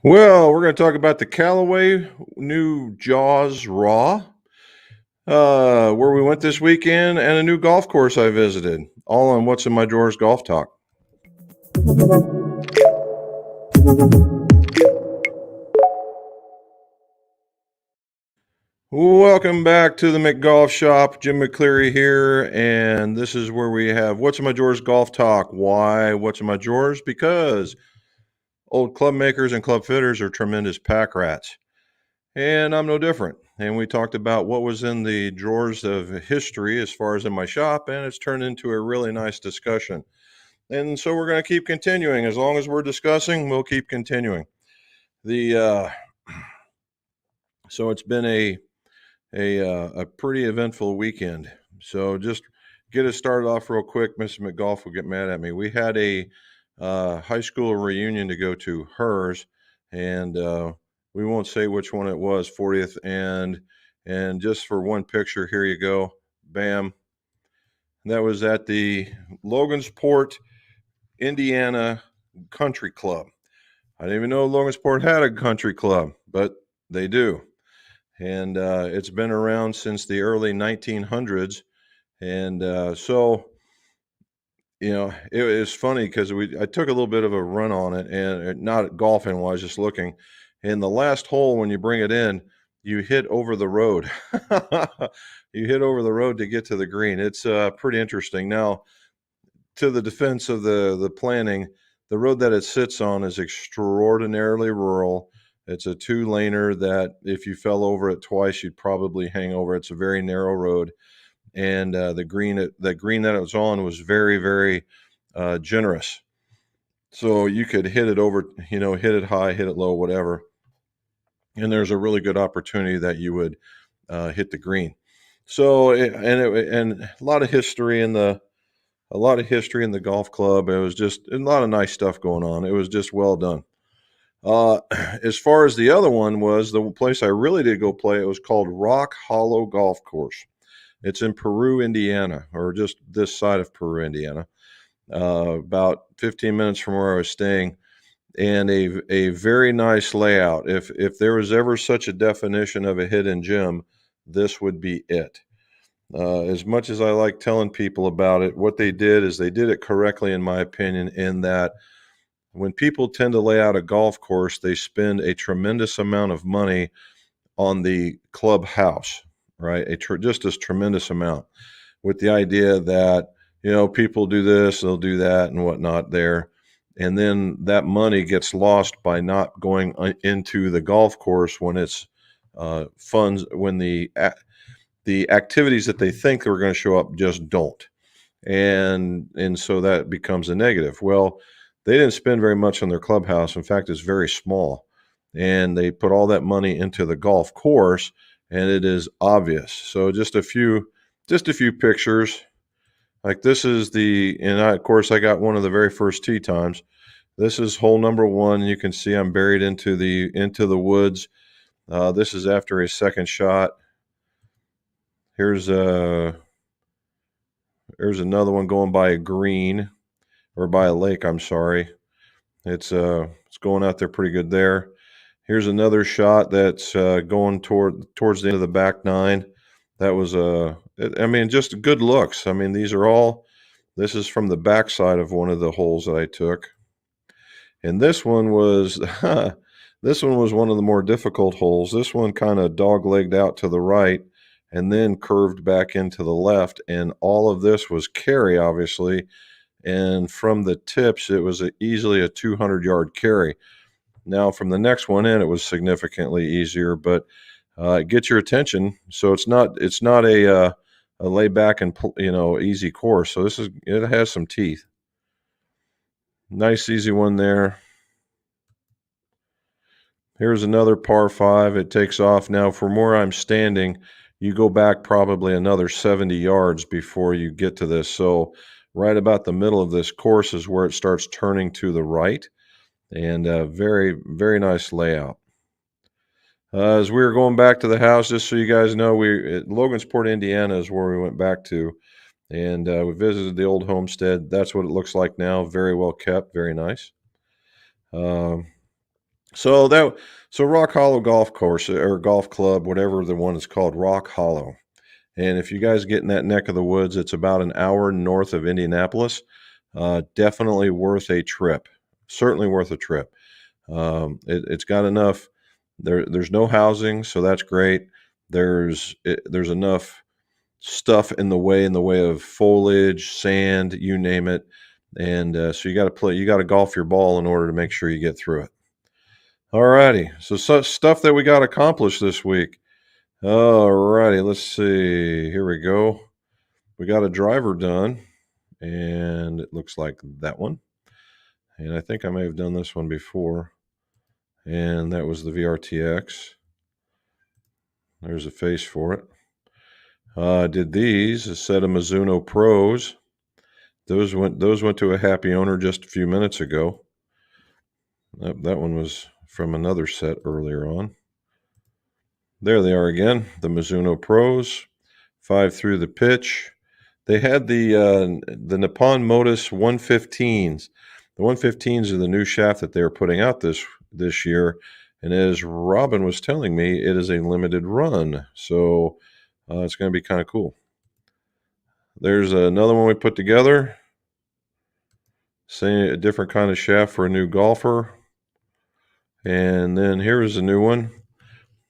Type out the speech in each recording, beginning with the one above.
Well, we're going to talk about the Callaway new Jaws Raw, where we went this weekend, and a new golf course I visited. All on What's in My Drawers Golf Talk. Welcome back to the McGolf Shop. Jim McCleary here, and this is where we have What's in My Drawers Golf Talk. Why What's in My Drawers? Because old club makers and club fitters are tremendous pack rats. And I'm no different. And we talked about what was in the drawers of history as far as in my shop, and it's turned into a really nice discussion. And so we're going to keep continuing. As long as we're discussing, we'll keep continuing. So it's been a pretty eventful weekend. So just get us started off real quick. Mr. McGolf will get mad at me. We had a high school reunion to go to, hers, and we won't say which one it was, 40th, and just for one picture, here you go, bam. That was at the Logansport, Indiana Country Club. I didn't even know Logansport had a country club, but they do. And it's been around since the early 1900s. And so, you know, it was funny because I took a little bit of a run on it, and not golfing wise, just looking. In the last hole, when you bring it in, you hit over the road. You hit over the road to get to the green. It's pretty interesting. Now, to the defense of the planning, the road that it sits on is extraordinarily rural. It's a two-laner that if you fell over it twice, you'd probably hang over. It's a very narrow road, and the green that it was on was very, very generous. So you could hit it over, hit it high, hit it low, whatever. And there's a really good opportunity that you would hit the green. So and a lot of history in the golf club. It was just a lot of nice stuff going on. It was just well done. As far as the other one was, the place I really did go play, it was called Rock Hollow Golf Course. It's in Peru, Indiana, or just this side of Peru, Indiana, about 15 minutes from where I was staying, and a very nice layout. If there was ever such a definition of a hidden gem, this would be it. As much as I like telling people about it, what they did is they did it correctly, in my opinion, in that when people tend to lay out a golf course, they spend a tremendous amount of money on the clubhouse, right? Just a tremendous amount, with the idea that, people do this, they'll do that and whatnot there. And then that money gets lost by not going into the golf course when it's funds, when the activities that they think are going to show up just don't. And so that becomes a negative. Well, they didn't spend very much on their clubhouse. In fact, it's very small. And they put all that money into the golf course, and it is obvious. So just a few pictures. Like this is of course I got one of the very first tee times. This is hole number 1. You can see I'm buried into the woods. This is after a second shot. Here's another one going by a green, or by a lake, I'm sorry. It's going out there pretty good there. Here's another shot that's going towards the end of the back 9. That was just good looks. I mean, this is from the backside of one of the holes that I took. And this one was this one was one of the more difficult holes. This one kind of dog-legged out to the right and then curved back into the left, and all of this was carry, obviously. And from the tips, it was easily a 200-yard carry. Now, from the next one in, it was significantly easier, but it gets your attention. So it's not a lay back and easy course. So it has some teeth. Nice easy one there. Here's another par 5. It takes off. Now, from where I'm standing, you go back probably another 70 yards before you get to this. So right about the middle of this course is where it starts turning to the right, and very, very nice layout. As we were going back to the house, just so you guys know, Logansport, Indiana is where we went back to, and we visited the old homestead. That's what it looks like now. Very well kept, very nice. So Rock Hollow Golf Course or Golf Club, whatever the one is called, Rock Hollow. And if you guys get in that neck of the woods, it's about an hour north of Indianapolis. Definitely worth a trip. Certainly worth a trip. It's got enough. There's no housing, so that's great. There's enough stuff in the way of foliage, sand, you name it. And so you got to golf your ball in order to make sure you get through it. All righty. So stuff that we got accomplished this week. All righty. Let's see. Here we go. We got a driver done, and it looks like that one. And I think I may have done this one before, and that was the VRTX. There's a face for it. Did these, a set of Mizuno Pros. Those went to a happy owner just a few minutes ago. That one was from another set earlier on. There they are again, the Mizuno Pros, 5 through the pitch. They had the Nippon Modus 115s. The 115s are the new shaft that they're putting out this year. And as Robin was telling me, it is a limited run. So it's going to be kind of cool. There's another one we put together. Same, a different kind of shaft for a new golfer. And then here is a new one.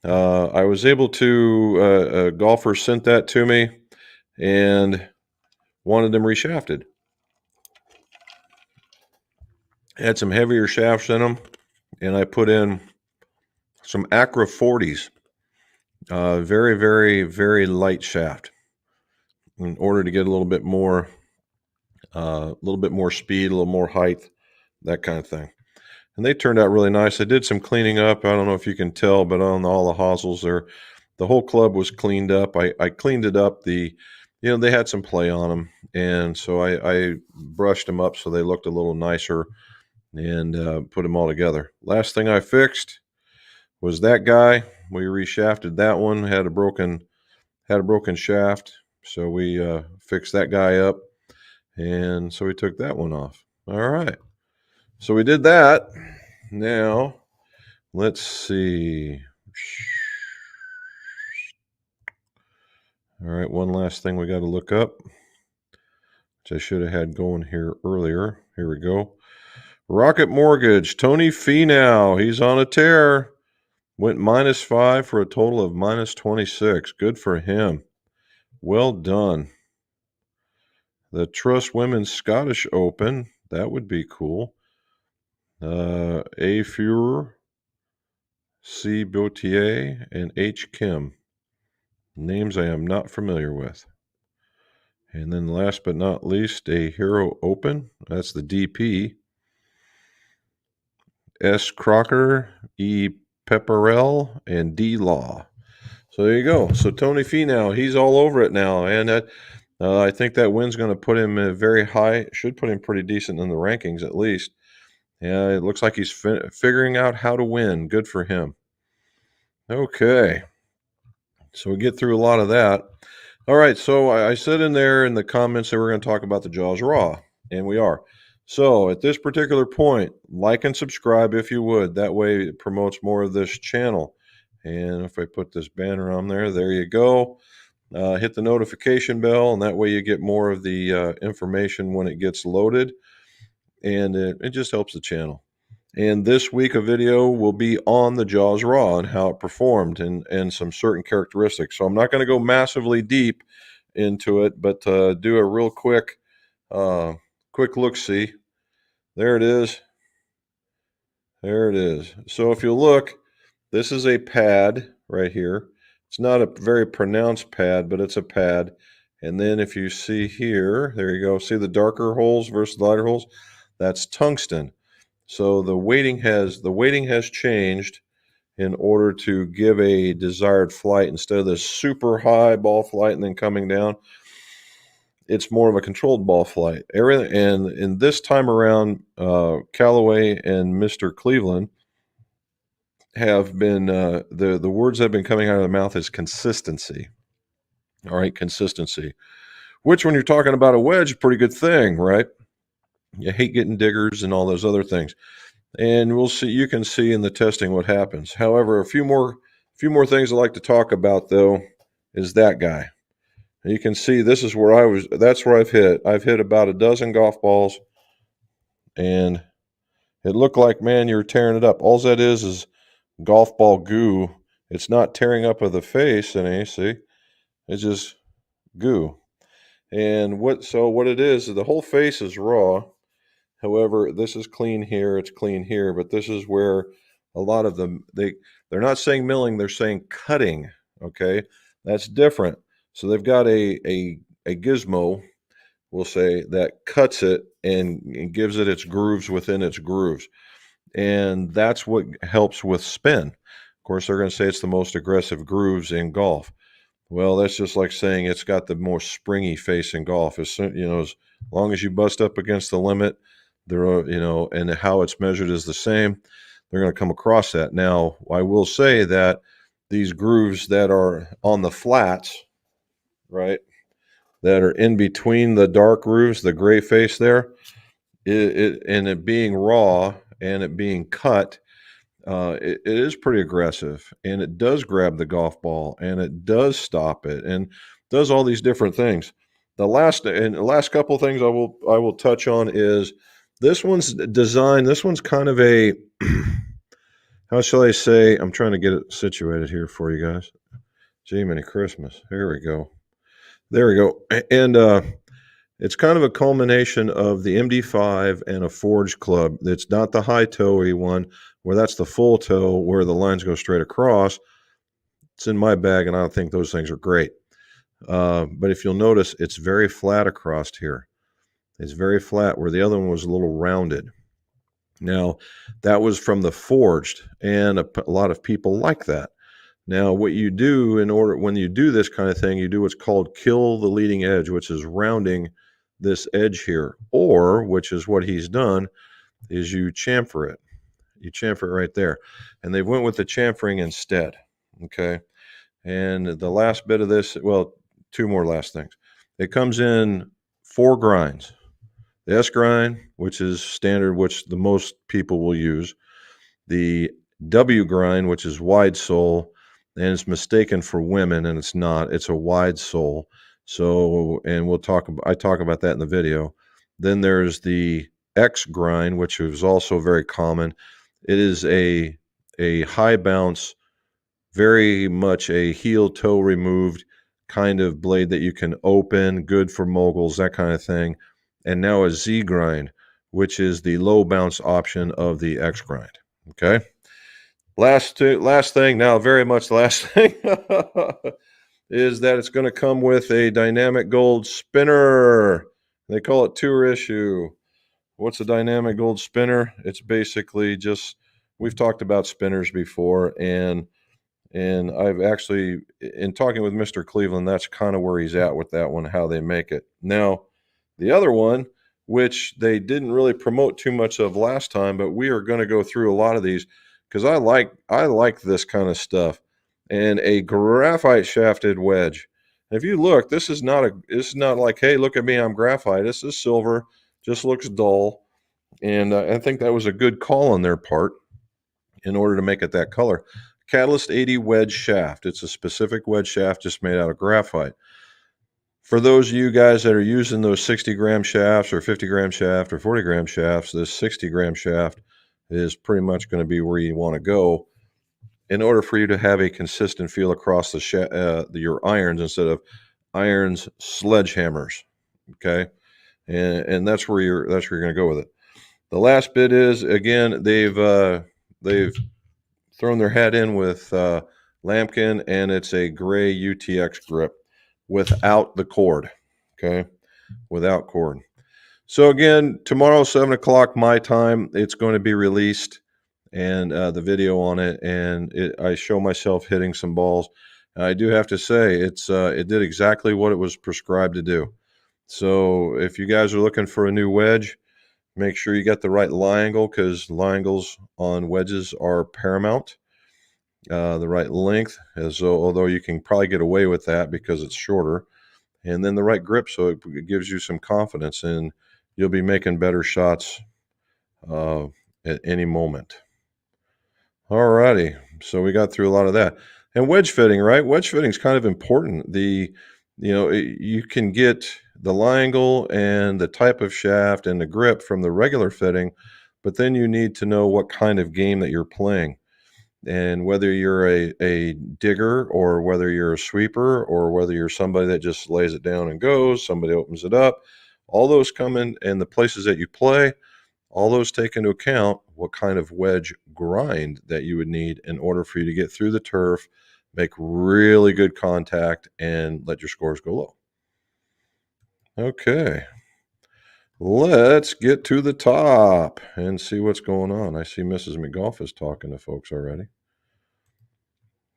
I was able to, a golfer sent that to me and wanted them reshafted. Had some heavier shafts in them, and I put in some Acra 40s. Very, very, very light shaft in order to get a little bit more speed, a little more height, that kind of thing. And they turned out really nice. I did some cleaning up. I don't know if you can tell, but on all the hosels there, the whole club was cleaned up. I cleaned it up. They had some play on them, and so I brushed them up so they looked a little nicer and put them all together. Last thing I fixed was that guy. We reshafted that one. Had a broken shaft, so we fixed that guy up, and so we took that one off. All right. So we did that. Now, let's see. All right, one last thing we got to look up, which I should have had going here earlier. Here we go. Rocket Mortgage, Tony Finau. He's on a tear. Went -5 for a total of -26. Good for him. Well done. The Trust Women's Scottish Open. That would be cool. A. Fuhrer, C. Bautier, and H. Kim. Names I am not familiar with. And then last but not least, a Hero Open. That's the DP. S. Crocker, E. Pepperell, and D. Law. So there you go. So Tony Finau, he's all over it now. And I think that win's going to put him very high. Should put him pretty decent in the rankings at least. Yeah, it looks like he's figuring out how to win. Good for him. Okay. So we get through a lot of that. All right. So I said in there in the comments that we're going to talk about the Jaws Raw, and we are. So at this particular point, like and subscribe if you would. That way it promotes more of this channel. And if I put this banner on there, there you go. Hit the notification bell, and that way you get more of the information when it gets loaded. And it just helps the channel. And this week a video will be on the Jaws Raw and how it performed and some certain characteristics. So I'm not going to go massively deep into it, but do a real quick look-see. There it is. There it is. So if you look, this is a pad right here. It's not a very pronounced pad, but it's a pad. And then if you see here, there you go. See the darker holes versus the lighter holes? That's tungsten. So the weighting has changed in order to give a desired flight. Instead of this super high ball flight and then coming down, it's more of a controlled ball flight. And in this time around, Callaway and Mr. Cleveland have been the words that have been coming out of their mouth is consistency. All right, consistency. Which, when you're talking about a wedge, pretty good thing, right? You hate getting diggers and all those other things. and we'll see. You can see in the testing what happens. However, a few more things I'd like to talk about though is that guy. And you can see this is where I was. That's where I've hit. I've hit about a dozen golf balls, and it looked like, man, you're tearing it up. All that is golf ball goo. It's not tearing up of the face any. See, it's just goo. And what it is the whole face is raw. However, this is clean here, it's clean here, but this is where a lot of them they're not saying milling, they're saying cutting. Okay, that's different. So they've got a gizmo, we'll say, that cuts it and gives it its grooves within its grooves, and that's what helps with spin. Of course, they're going to say it's the most aggressive grooves in golf. Well, that's just like saying it's got the more springy face in golf. As long as you bust up against the limit, and how it's measured is the same, they're going to come across that. Now, I will say that these grooves that are on the flats, right, that are in between the dark grooves, the gray face there, it being raw and it being cut, it is pretty aggressive, and it does grab the golf ball, and it does stop it, and does all these different things. The last couple of things I will touch on is this one's design. This one's kind of a how shall I say? I'm trying to get it situated here for you guys. Gee, many Christmas. Here we go. There we go. And it's kind of a culmination of the MD5 and a forged club. It's not the high toe-y one where that's the full toe where the lines go straight across. It's in my bag, and I don't think those things are great. But if you'll notice, it's very flat across here. It's very flat where the other one was a little rounded. Now, that was from the forged, and a lot of people like that. Now, what you do when you do this kind of thing, you do what's called kill the leading edge, which is rounding this edge here, or which is what he's done, is you chamfer it. You chamfer it right there. And they went with the chamfering instead. Okay. And the last bit of this, well, two more last things. It comes in 4 grinds. The S grind, which is standard, which the most people will use. The W grind, which is wide sole, and it's mistaken for women, and it's not. It's a wide sole. So, and I talk about that in the video. Then there's the X grind, which is also very common. It is a high bounce, very much a heel toe removed kind of blade that you can open, good for moguls, that kind of thing. And now a Z grind, which is the low bounce option of the X grind. Okay. Last thing, now very much the last thing, is that it's going to come with a dynamic gold spinner. They call it tour issue. What's a dynamic gold spinner? It's basically just, we've talked about spinners before, and I've actually, in talking with Mr. Cleveland, that's kind of where he's at with that one, how they make it. Now, the other one, which they didn't really promote too much of last time, but we are going to go through a lot of these because I like this kind of stuff. And a graphite shafted wedge. If you look, this is not like, hey, look at me, I'm graphite. This is silver, just looks dull. And I think that was a good call on their part in order to make it that color. Catalyst 80 wedge shaft. It's a specific wedge shaft just made out of graphite. For those of you guys that are using those 60-gram shafts or 50-gram shaft or 40-gram shafts, this 60-gram shaft is pretty much going to be where you want to go in order for you to have a consistent feel across your irons instead of irons sledgehammers. Okay, and that's where you're going to go with it. The last bit is, again, they've thrown their hat in with lambkin, and it's a gray UTX grip without the cord. Okay, without cord. So again, tomorrow 7 o'clock my time, it's going to be released, and the video on it, and I show myself hitting some balls. And I do have to say it did exactly what it was prescribed to do. So if you guys are looking for a new wedge, make sure you get the right lie angle, because lie angles on wedges are paramount. The right length, although you can probably get away with that because it's shorter, and then the right grip, so it gives you some confidence, and you'll be making better shots in at any moment. All righty. So we got through a lot of that. And wedge fitting, right? Wedge fitting is kind of important. You can get the lie angle and the type of shaft and the grip from the regular fitting, but then you need to know what kind of game that you're playing. And whether you're a digger or whether you're a sweeper or whether you're somebody that just lays it down and goes, somebody opens it up, all those come in, and the places that you play, all those take into account what kind of wedge grind that you would need in order for you to get through the turf, make really good contact, and let your scores go low. Okay. Let's get to the top and see what's going on. I see Mrs. McGolf is talking to folks already.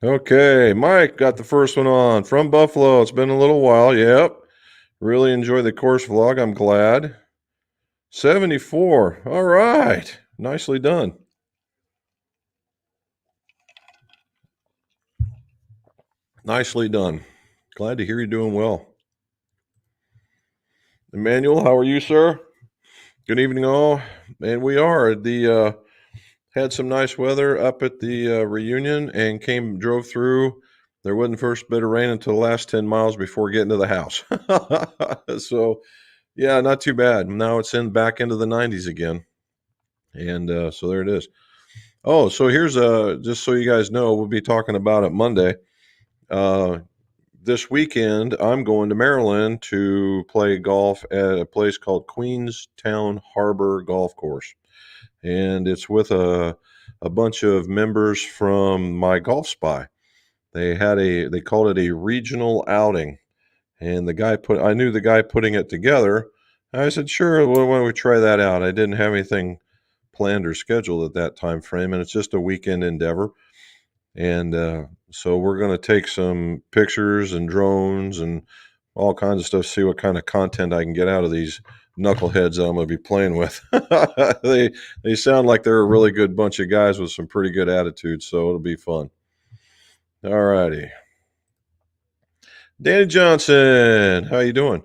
Okay, Mike got the first one on from Buffalo. It's been a little while. Yep. Really enjoy the course vlog. I'm glad. 74. All right. Nicely done. Nicely done. Glad to hear you're doing well. Emmanuel, how are you, sir? Good evening, all. And we are. Had some nice weather up at the reunion and drove through. There wasn't first bit of rain until the last 10 miles before getting to the house. So, yeah, not too bad. Now it's back into the 90s again. And so there it is. Oh, so here's just so you guys know, we'll be talking about it Monday. This weekend, I'm going to Maryland to play golf at a place called Queenstown Harbor Golf Course. And it's with a bunch of members from my Golf Spy. They called it a regional outing. And I knew the guy putting it together. I said, sure, well, why don't we try that out? I didn't have anything planned or scheduled at that time frame, and it's just a weekend endeavor. And so we're going to take some pictures and drones and all kinds of stuff, see what kind of content I can get out of these knuckleheads that I'm going to be playing with. They sound like they're a really good bunch of guys with some pretty good attitudes, so it'll be fun. All righty. Danny Johnson, how you doing?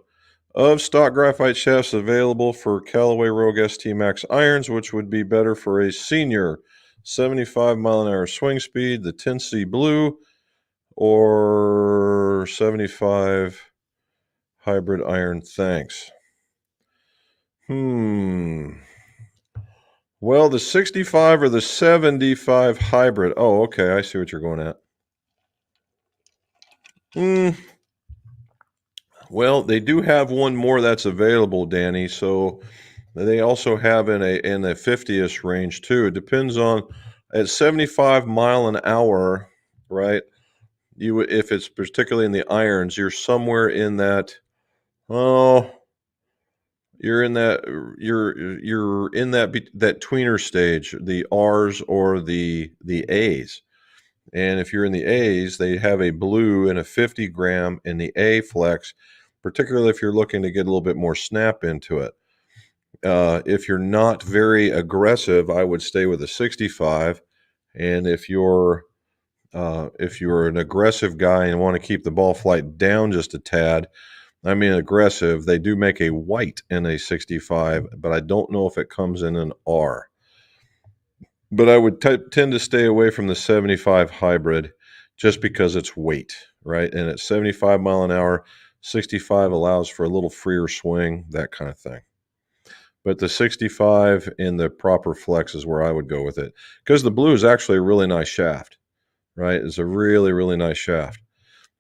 Of stock graphite shafts available for Callaway Rogue ST Max irons, which would be better for a senior 75 mile an hour swing speed, the 10C blue, or 75 hybrid iron? Thanks. Well, the 65 or the 75 hybrid. Oh, okay. I see what you're going at. Well, they do have one more that's available, Danny. So they also have in the 50ish range too. It depends on at 75 mile an hour, right? If it's particularly in the irons, you're somewhere in that. Oh, you're in that that tweener stage, the R's or the A's. And if you're in the A's, they have a blue and a 50 gram in the A flex, particularly if you're looking to get a little bit more snap into it. If you're not very aggressive, I would stay with a 65. And if you're an aggressive guy and want to keep the ball flight down just a tad, I mean aggressive, they do make a white in a 65, but I don't know if it comes in an R. But I would tend to stay away from the 75 hybrid just because it's weight, right? And at 75 mile an hour, 65 allows for a little freer swing, that kind of thing. But the 65 in the proper flex is where I would go with it, because the blue is actually a really nice shaft, right? It's a really, really nice shaft.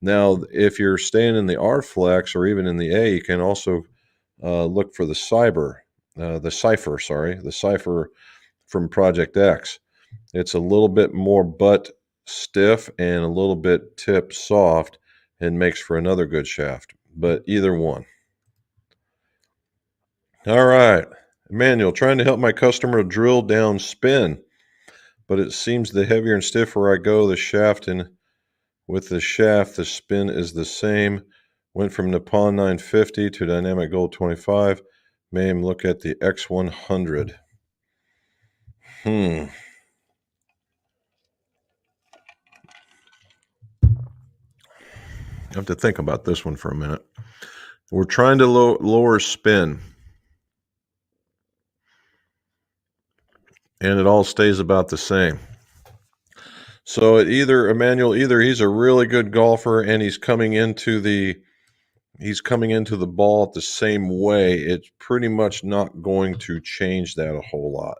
Now, if you're staying in the R flex or even in the A, you can also look for the Cipher from Project X. It's a little bit more butt stiff and a little bit tip soft and makes for another good shaft, but either one. All right. Emmanuel, trying to help my customer drill down spin, but it seems the heavier and stiffer I go, the shaft the spin is the same. Went from Nippon 950 to Dynamic Gold 25. May look at the X100. I have to think about this one for a minute. We're trying to lower spin. and it all stays about the same. So Emmanuel, either he's a really good golfer and he's coming into the ball the same way. It's pretty much not going to change that a whole lot.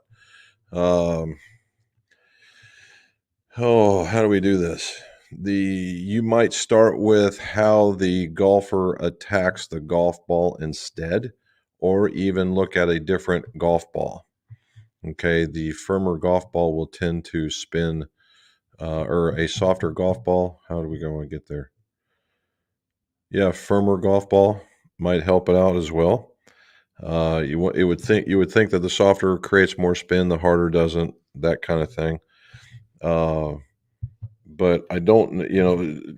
How do we do this? You might start with how the golfer attacks the golf ball instead, or even look at a different golf ball. Okay, the firmer golf ball will tend to spin, or a softer golf ball. How do we go and get there? Yeah, firmer golf ball might help it out as well. You would think that the softer creates more spin, the harder doesn't. That kind of thing. But I don't,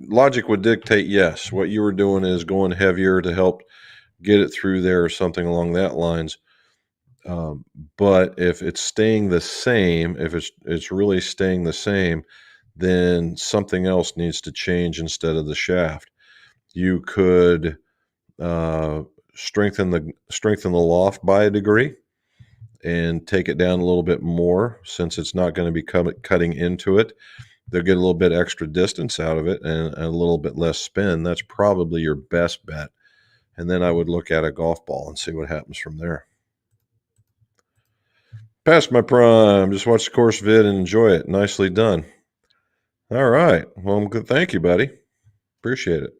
logic would dictate yes. What you were doing is going heavier to help get it through there or something along that lines. But if it's staying the same, if it's really staying the same, then something else needs to change instead of the shaft. You could strengthen the loft by a degree and take it down a little bit more, since it's not going to be cutting into it. They'll get a little bit extra distance out of it and a little bit less spin. That's probably your best bet. And then I would look at a golf ball and see what happens from there. Past my prime. Just watch the course vid and enjoy it. Nicely done. All right. Well, good. Thank you, buddy. Appreciate it.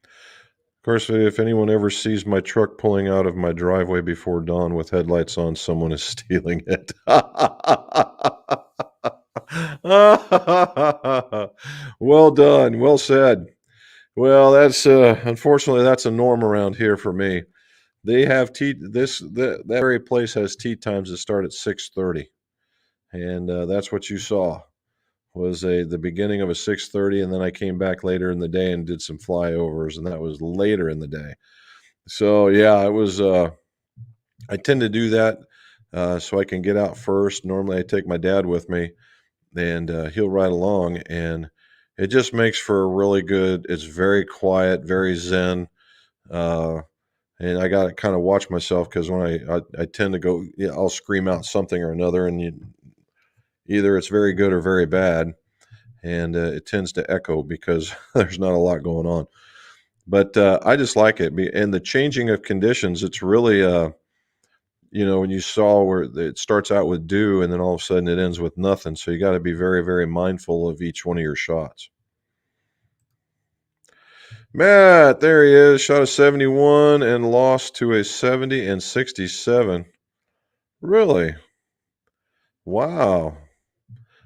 Of course, if anyone ever sees my truck pulling out of my driveway before dawn with headlights on, someone is stealing it. Well done. Well said. Well, that's unfortunately that's a norm around here for me. They have that very place has tee times that start at 6:30, and that's what you saw was the beginning of a 6:30, and then I came back later in the day and did some flyovers, and that was later in the day. So yeah, it was. I tend to do that so I can get out first. Normally, I take my dad with me, and he'll ride along, and it just makes for a really good. It's very quiet, very zen, and I got to kind of watch myself because when I tend to go, I'll scream out something or another, and either it's very good or very bad, and it tends to echo because there's not a lot going on. But I just like it, and the changing of conditions. It's really when you saw where it starts out with dew and then all of a sudden it ends with nothing. So you got to be very, very mindful of each one of your shots. Matt, there he is. Shot a 71 and lost to a 70 and 67. Really? Wow.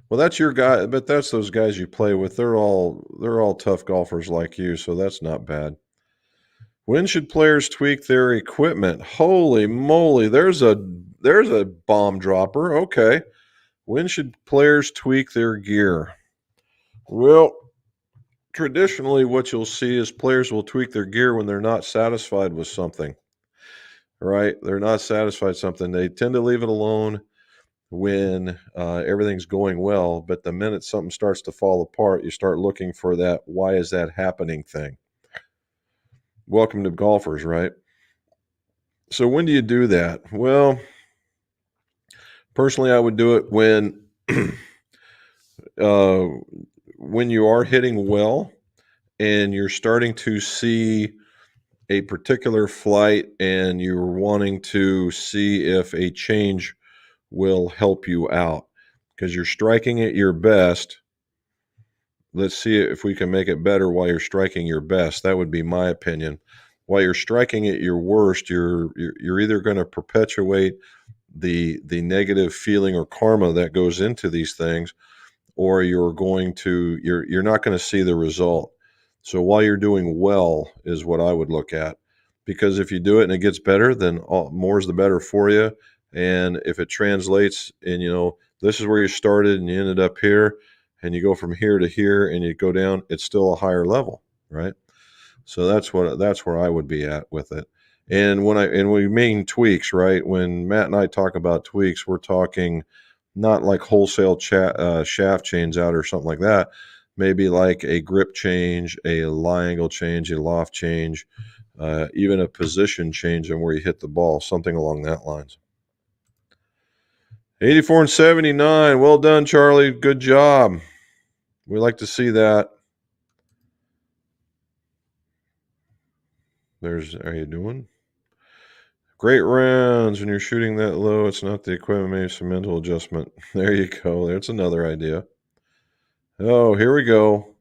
Well, that's your guy, but that's those guys you play with. They're all tough golfers like you, so that's not bad. When should players tweak their equipment? Holy moly, there's a bomb dropper. Okay. When should players tweak their gear? Well, traditionally what you'll see is players will tweak their gear when they're not satisfied with something. Right? They're not satisfied with something. They tend to leave it alone when everything's going well, but the minute something starts to fall apart, you start looking for that why is that happening thing. Welcome to golfers, right? So when do you do that? Well, personally, I would do it when you are hitting well and you're starting to see a particular flight and you're wanting to see if a change will help you out because you're striking at your best. Let's see if we can make it better while you're striking your best. That would be my opinion. While you're striking at your worst, you're either going to perpetuate the negative feeling or karma that goes into these things, or you're not going to see the result. So while you're doing well is what I would look at, because if you do it and it gets better, then more is the better for you. And if it translates and this is where you started and you ended up here, and you go from here to here and you go down, it's still a higher level, right? So that's where I would be at with it. And we mean tweaks, right? When Matt and I talk about tweaks, we're talking not like wholesale shaft chains out or something like that. Maybe like a grip change, a lie angle change, a loft change, even a position change on where you hit the ball, something along that lines. 84 and 79. Well done, Charlie. Good job. We like to see that. How you doing? Great rounds. When you're shooting that low, it's not the equipment, maybe some mental adjustment. There you go. There's another idea. Oh, here we go.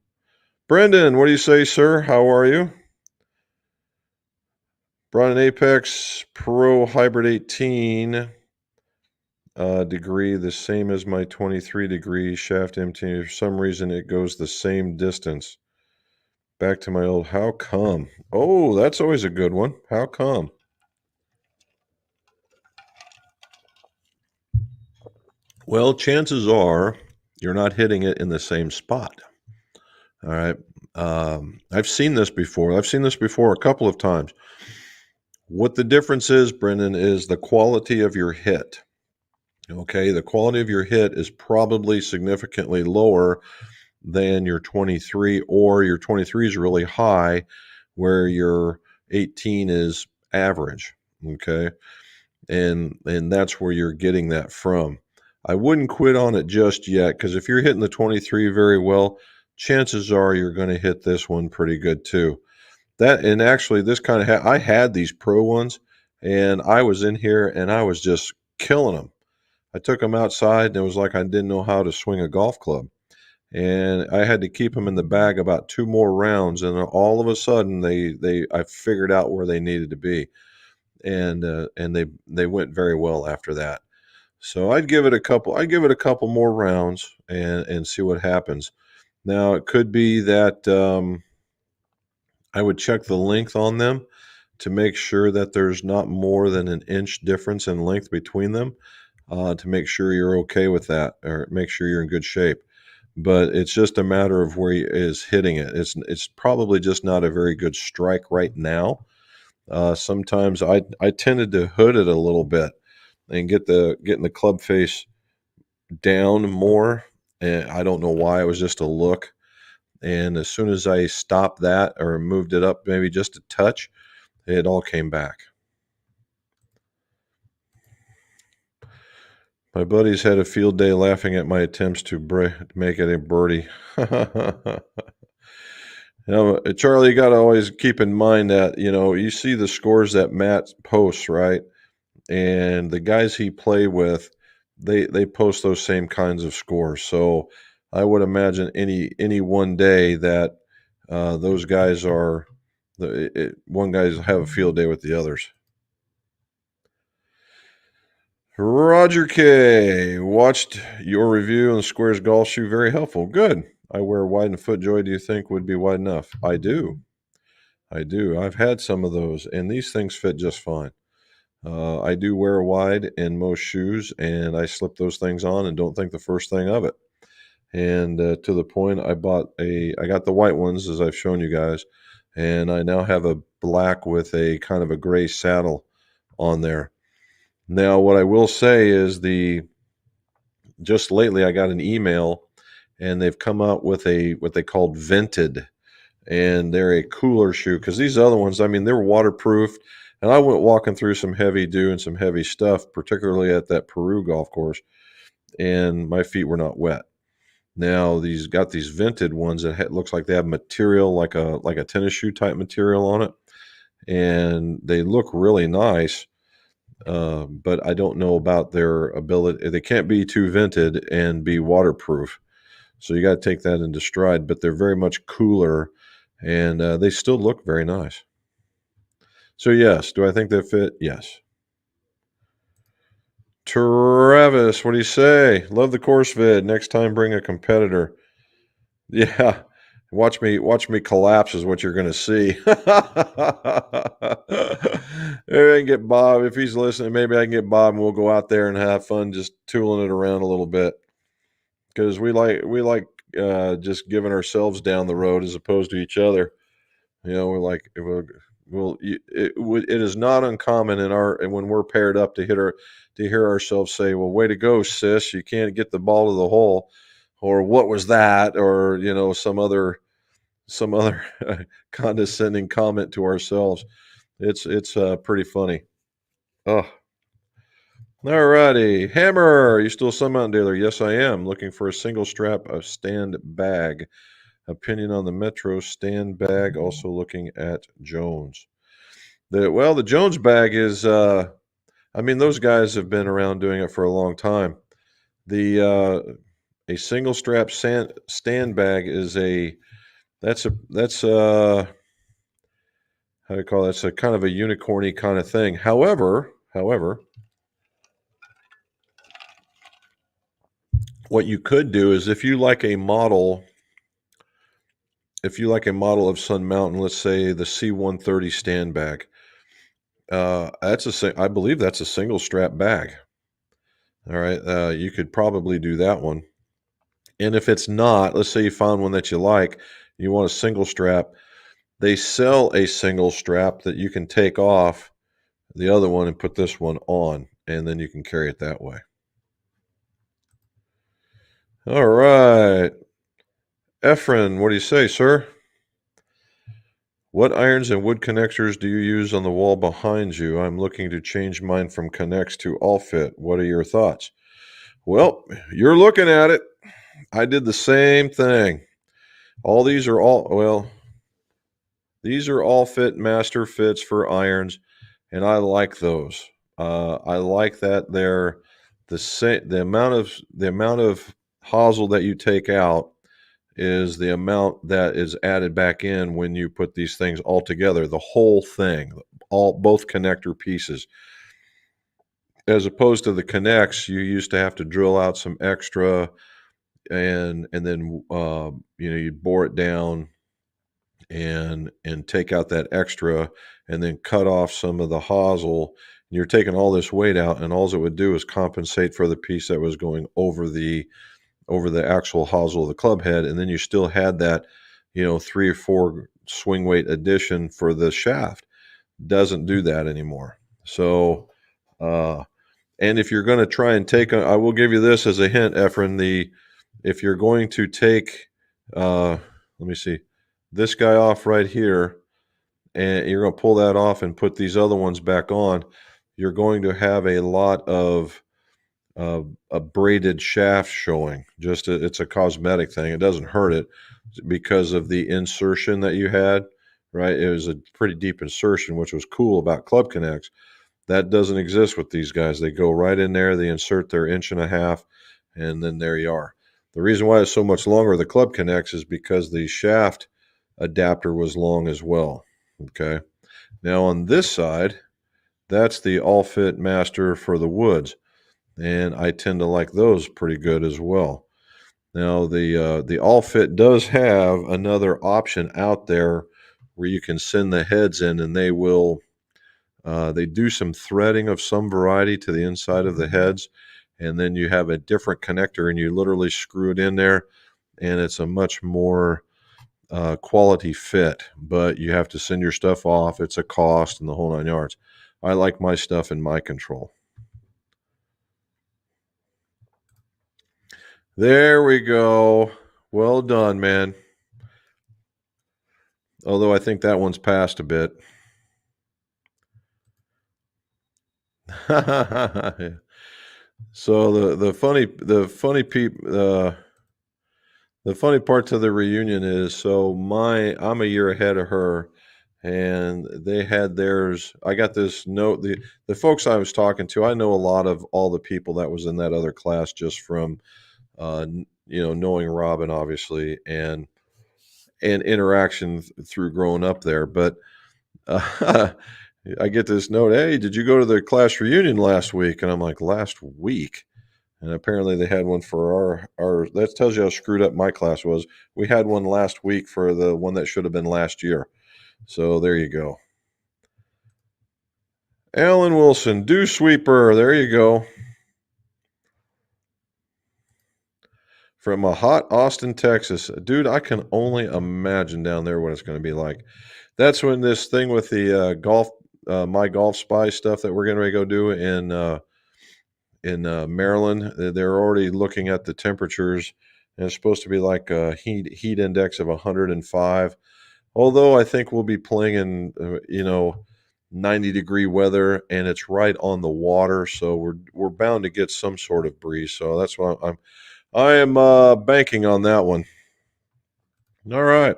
Brendan, what do you say, sir? How are you? Brought an Apex Pro Hybrid 18 degree, the same as my 23 degree shaft empty. For some reason, it goes the same distance. Back to my old, how come? Oh, that's always a good one. How come? Well, chances are you're not hitting it in the same spot. All right. I've seen this before. I've seen this before a couple of times. What the difference is, Brendan, is the quality of your hit. Okay. The quality of your hit is probably significantly lower than your 23, or your 23 is really high where your 18 is average. Okay. And that's where you're getting that from. I wouldn't quit on it just yet, because if you're hitting the 23 very well, chances are you're going to hit this one pretty good too. And actually, this kind of I had these pro ones, and I was in here and I was just killing them. I took them outside, and it was like I didn't know how to swing a golf club, and I had to keep them in the bag about 2 more rounds, and all of a sudden I figured out where they needed to be, and they went very well after that. So I'd give it a couple. I'd give it a couple more rounds and see what happens. Now it could be that I would check the length on them to make sure that there's not more than an inch difference in length between them, to make sure you're okay with that, or make sure you're in good shape. But it's just a matter of where he is hitting it. It's probably just not a very good strike right now. Sometimes I tended to hood it a little bit and getting the club face down more. And I don't know why. It was just a look. And as soon as I stopped that or moved it up maybe just a touch, it all came back. My buddies had a field day laughing at my attempts to make it a birdie. Charlie, you got to always keep in mind that, you see the scores that Matt posts, right? And the guys he play with, they post those same kinds of scores. So I would imagine any one day that those guys are one guys have a field day with the others. Roger K. Watched your review on the Squares golf shoe. Very helpful. Good. I wear wide and FootJoy. Do you think would be wide enough? I do. I've had some of those, and these things fit just fine. I do wear wide in most shoes, and I slip those things on and don't think the first thing of it. And to the point, I got the white ones, as I've shown you guys, and I now have a black with a kind of a gray saddle on there. Now, what I will say is just lately I got an email, and they've come out with what they called vented, and they're a cooler shoe, because these other ones, I mean, they're waterproof. And I went walking through some heavy dew and some heavy stuff, particularly at that Peru golf course, and my feet were not wet. Now these vented ones that looks like they have material like a tennis shoe type material on it, and they look really nice. But I don't know about their ability. They can't be too vented and be waterproof, so you got to take that into stride. But they're very much cooler, and they still look very nice. So yes, do I think they fit? Yes. Travis, what do you say? Love the course vid. Next time, bring a competitor. Yeah, watch me collapse is what you're going to see. Maybe I can get Bob if he's listening. Maybe I can get Bob, and we'll go out there and have fun, just tooling it around a little bit, because we like just giving ourselves down the road as opposed to each other. We're like, it is not uncommon and when we're paired up to hear ourselves say, "Well, way to go, sis! You can't get the ball to the hole," or "What was that?" or some other condescending comment to ourselves. It's pretty funny. Oh, All righty. Hammer, are you still a Sun Mountain dealer? Yes, I am. Looking for a single strap of stand bag. Opinion on the Metro stand bag. Also looking at Jones. The Jones bag is, those guys have been around doing it for a long time. A single strap stand bag is that's how do you call that? It's a kind of a unicorny kind of thing. However, what you could do is if you like a model of Sun Mountain, let's say the C130 stand bag, I believe that's a single strap bag. All right, you could probably do that one. And if it's not, let's say you found one that you like, you want a single strap, they sell a single strap that you can take off the other one and put this one on, and then you can carry it that way. All right. Efren, what do you say, sir? What irons and wood connectors do you use on the wall behind you? I'm looking to change mine from Connects to All Fit. What are your thoughts? Well, you're looking at it. I did the same thing. These are all fit master fits for irons, and I like those. I like that they're the amount of hosel that you take out is the amount that is added back in when you put these things all together, the whole thing, both connector pieces. As opposed to the connects, you used to have to drill out some extra and then you'd bore it down and take out that extra and then cut off some of the hosel. You're taking all this weight out, and all it would do is compensate for the piece that was going over the actual hosel of the club head, and then you still had that 3 or 4 swing weight addition for the shaft. Doesn't do that anymore. So and if you're going to try and take I will give you this as a hint, Efren, if you're going to take let me see, this guy off right here, and you're going to pull that off and put these other ones back on, you're going to have a lot of a braided shaft showing. It's a cosmetic thing. It doesn't hurt it because of the insertion that you had, right? It was a pretty deep insertion, which was cool about Club Connects. That doesn't exist with these guys. They go right in there, they insert their 1.5 inches, and then there you are. The reason why it's so much longer, the Club Connects, is because the shaft adapter was long as well. Okay. Now on this side, that's the All Fit Master for the woods, and I tend to like those pretty good as well. Now the All Fit does have another option out there where you can send the heads in, and they will they do some threading of some variety to the inside of the heads, and then you have a different connector, and you literally screw it in there, and it's a much more quality fit. But you have to send your stuff off. It's a cost and the whole 9 yards. I like my stuff in my control. There we go. Well done, man. Although I think that one's passed a bit. So the funny part to the reunion is, so I'm a year ahead of her, and they had theirs. I got this note. The folks I was talking to, I know a lot of all the people that was in that other class just from knowing Robin, obviously, and interaction through growing up there. But I get this note, hey, did you go to the class reunion last week? And I'm like, last week? And apparently they had one for our that tells you how screwed up my class was. We had one last week for the one that should have been last year. So there you go. Alan Wilson, Dew Sweeper. There you go. From a hot Austin, Texas. Dude, I can only imagine down there what it's going to be like. That's when this thing with the golf, my golf spy stuff that we're going to go do in Maryland. They're already looking at the temperatures, and it's supposed to be like a heat index of 105. Although I think we'll be playing in 90-degree weather, and it's right on the water, so we're bound to get some sort of breeze. So that's why I am banking on that one. All right.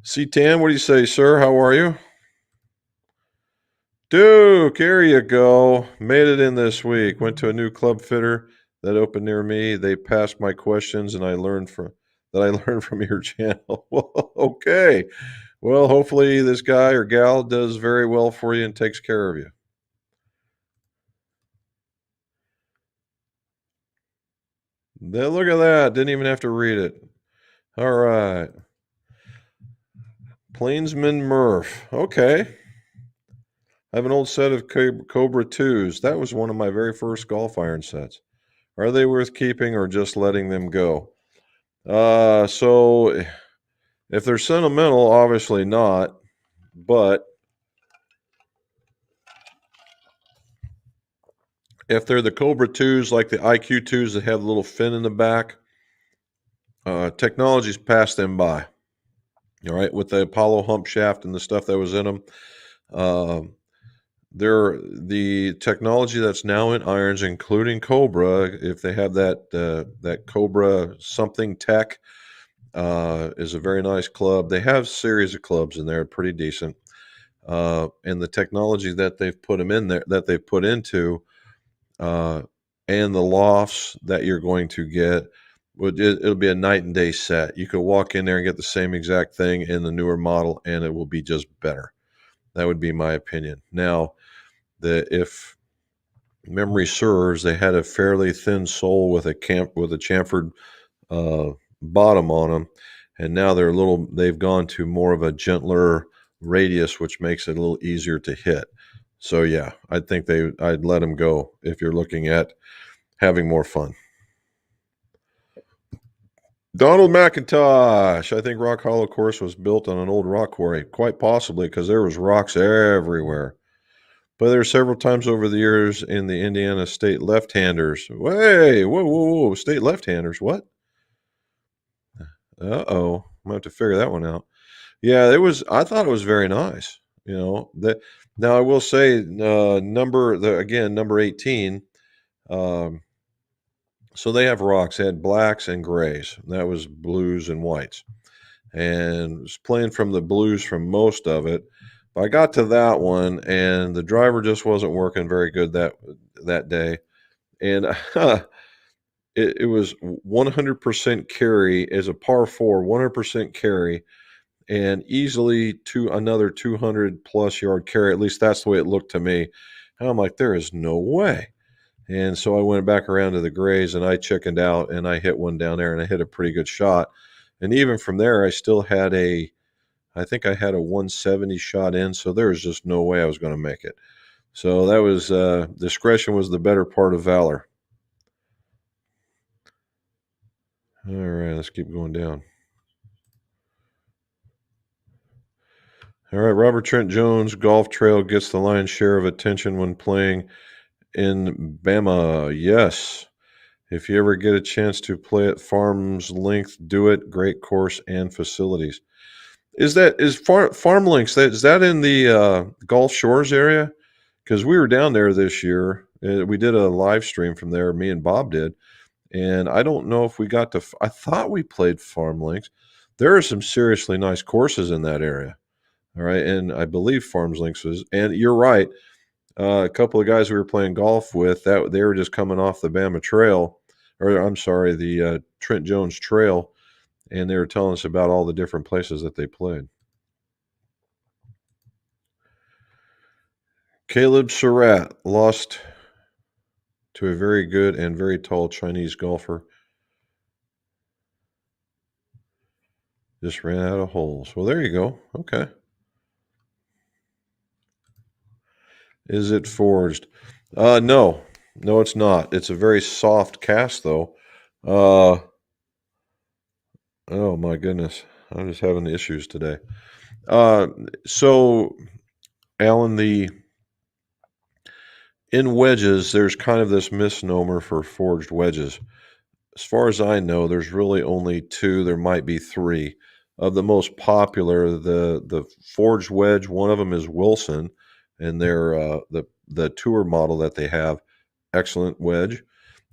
C-Tan, what do you say, sir? How are you? Duke, there you go. Made it in this week. Went to a new club fitter that opened near me. They passed my questions, and I learned from your channel. Okay. Well, hopefully this guy or gal does very well for you and takes care of you. Look at that. Didn't even have to read it. All right. Plainsman Murph. Okay. I have an old set of Cobra 2s. That was one of my very first golf iron sets. Are they worth keeping or just letting them go? So if they're sentimental, obviously not. But if they're the Cobra 2s, like the IQ 2s that have a little fin in the back, technology's passed them by. All right, with the Apollo hump shaft and the stuff that was in them. The technology that's now in irons, including Cobra, if they have that Cobra something tech, is a very nice club. They have a series of clubs in there, pretty decent. And the technology that they've put them in there, that they've put into, and the lofts that you're going to get, it'll be a night and day set. You could walk in there and get the same exact thing in the newer model, and it will be just better. That would be my opinion. Now, if memory serves, they had a fairly thin sole with a chamfered bottom on them, and now they've gone to more of a gentler radius, which makes it a little easier to hit. So yeah, I think I'd let them go if you're looking at having more fun. Donald McIntosh. I think Rock Hollow course was built on an old rock quarry, quite possibly, because there was rocks everywhere. But there are several times over the years in the Indiana state left-handers. Hey, whoa, state left-handers, what? Uh-oh, I'm gonna have to figure that one out. Yeah, I thought it was very nice. Now I will say, number 18. So they have rocks. They had blacks and grays. That was blues and whites. And was playing from the blues from most of it. But I got to that one, and the driver just wasn't working very good that day. And it was 100% carry as a par 4, 100% carry, and easily to another 200 plus yard carry. At least that's the way it looked to me. And I'm like, there is no way. And so I went back around to the grays, and I chickened out, and I hit one down there, and I hit a pretty good shot. And even from there, I still had I think I had a 170 shot in, so there was just no way I was going to make it. So that was discretion was the better part of valor. All right, let's keep going down. All right, Robert Trent Jones, Golf Trail gets the lion's share of attention when playing in Bama. Yes. If you ever get a chance to play at Farms Length, do it. Great course and facilities. Is Farm Links? Is that in the Gulf Shores area? Because we were down there this year. We did a live stream from there. Me and Bob did, and I don't know if we got to. I thought we played Farm Links. There are some seriously nice courses in that area. All right, and I believe Farms Links was. And you're right. A couple of guys we were playing golf with, that they were just coming off the Bama Trail, or I'm sorry, the Trent Jones Trail, and they were telling us about all the different places that they played. Caleb Surratt lost to a very good and very tall Chinese golfer. Just ran out of holes. Well, there you go. Okay. Is it forged? No, it's not. It's a very soft cast, though. Oh my goodness, I'm just having issues today. So, Alan, in wedges, there's kind of this misnomer for forged wedges. As far as I know, there's really only two. There might be three. Of the most popular, the forged wedge, one of them is Wilson. and they're the tour model that they have, excellent wedge,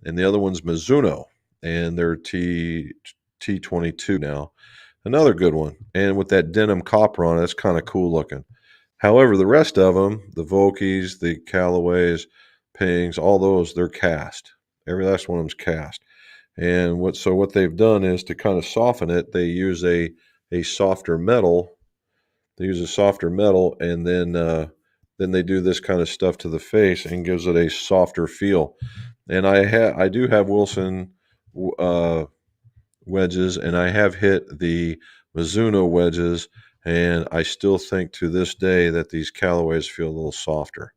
and the other one's Mizuno, and they're T22 now, another good one, and with that denim copper on it, that's kind of cool looking. However, the rest of them, the Vokeys, the Callaways, Pings, all those, they're cast. Every last one of them's cast. And what they've done is to kind of soften it, they use a softer metal. They use a softer metal, and then they do this kind of stuff to the face and gives it a softer feel. And I do have Wilson uh, wedges, and I have hit the Mizuno wedges, and I still think to this day that these Callaways feel a little softer.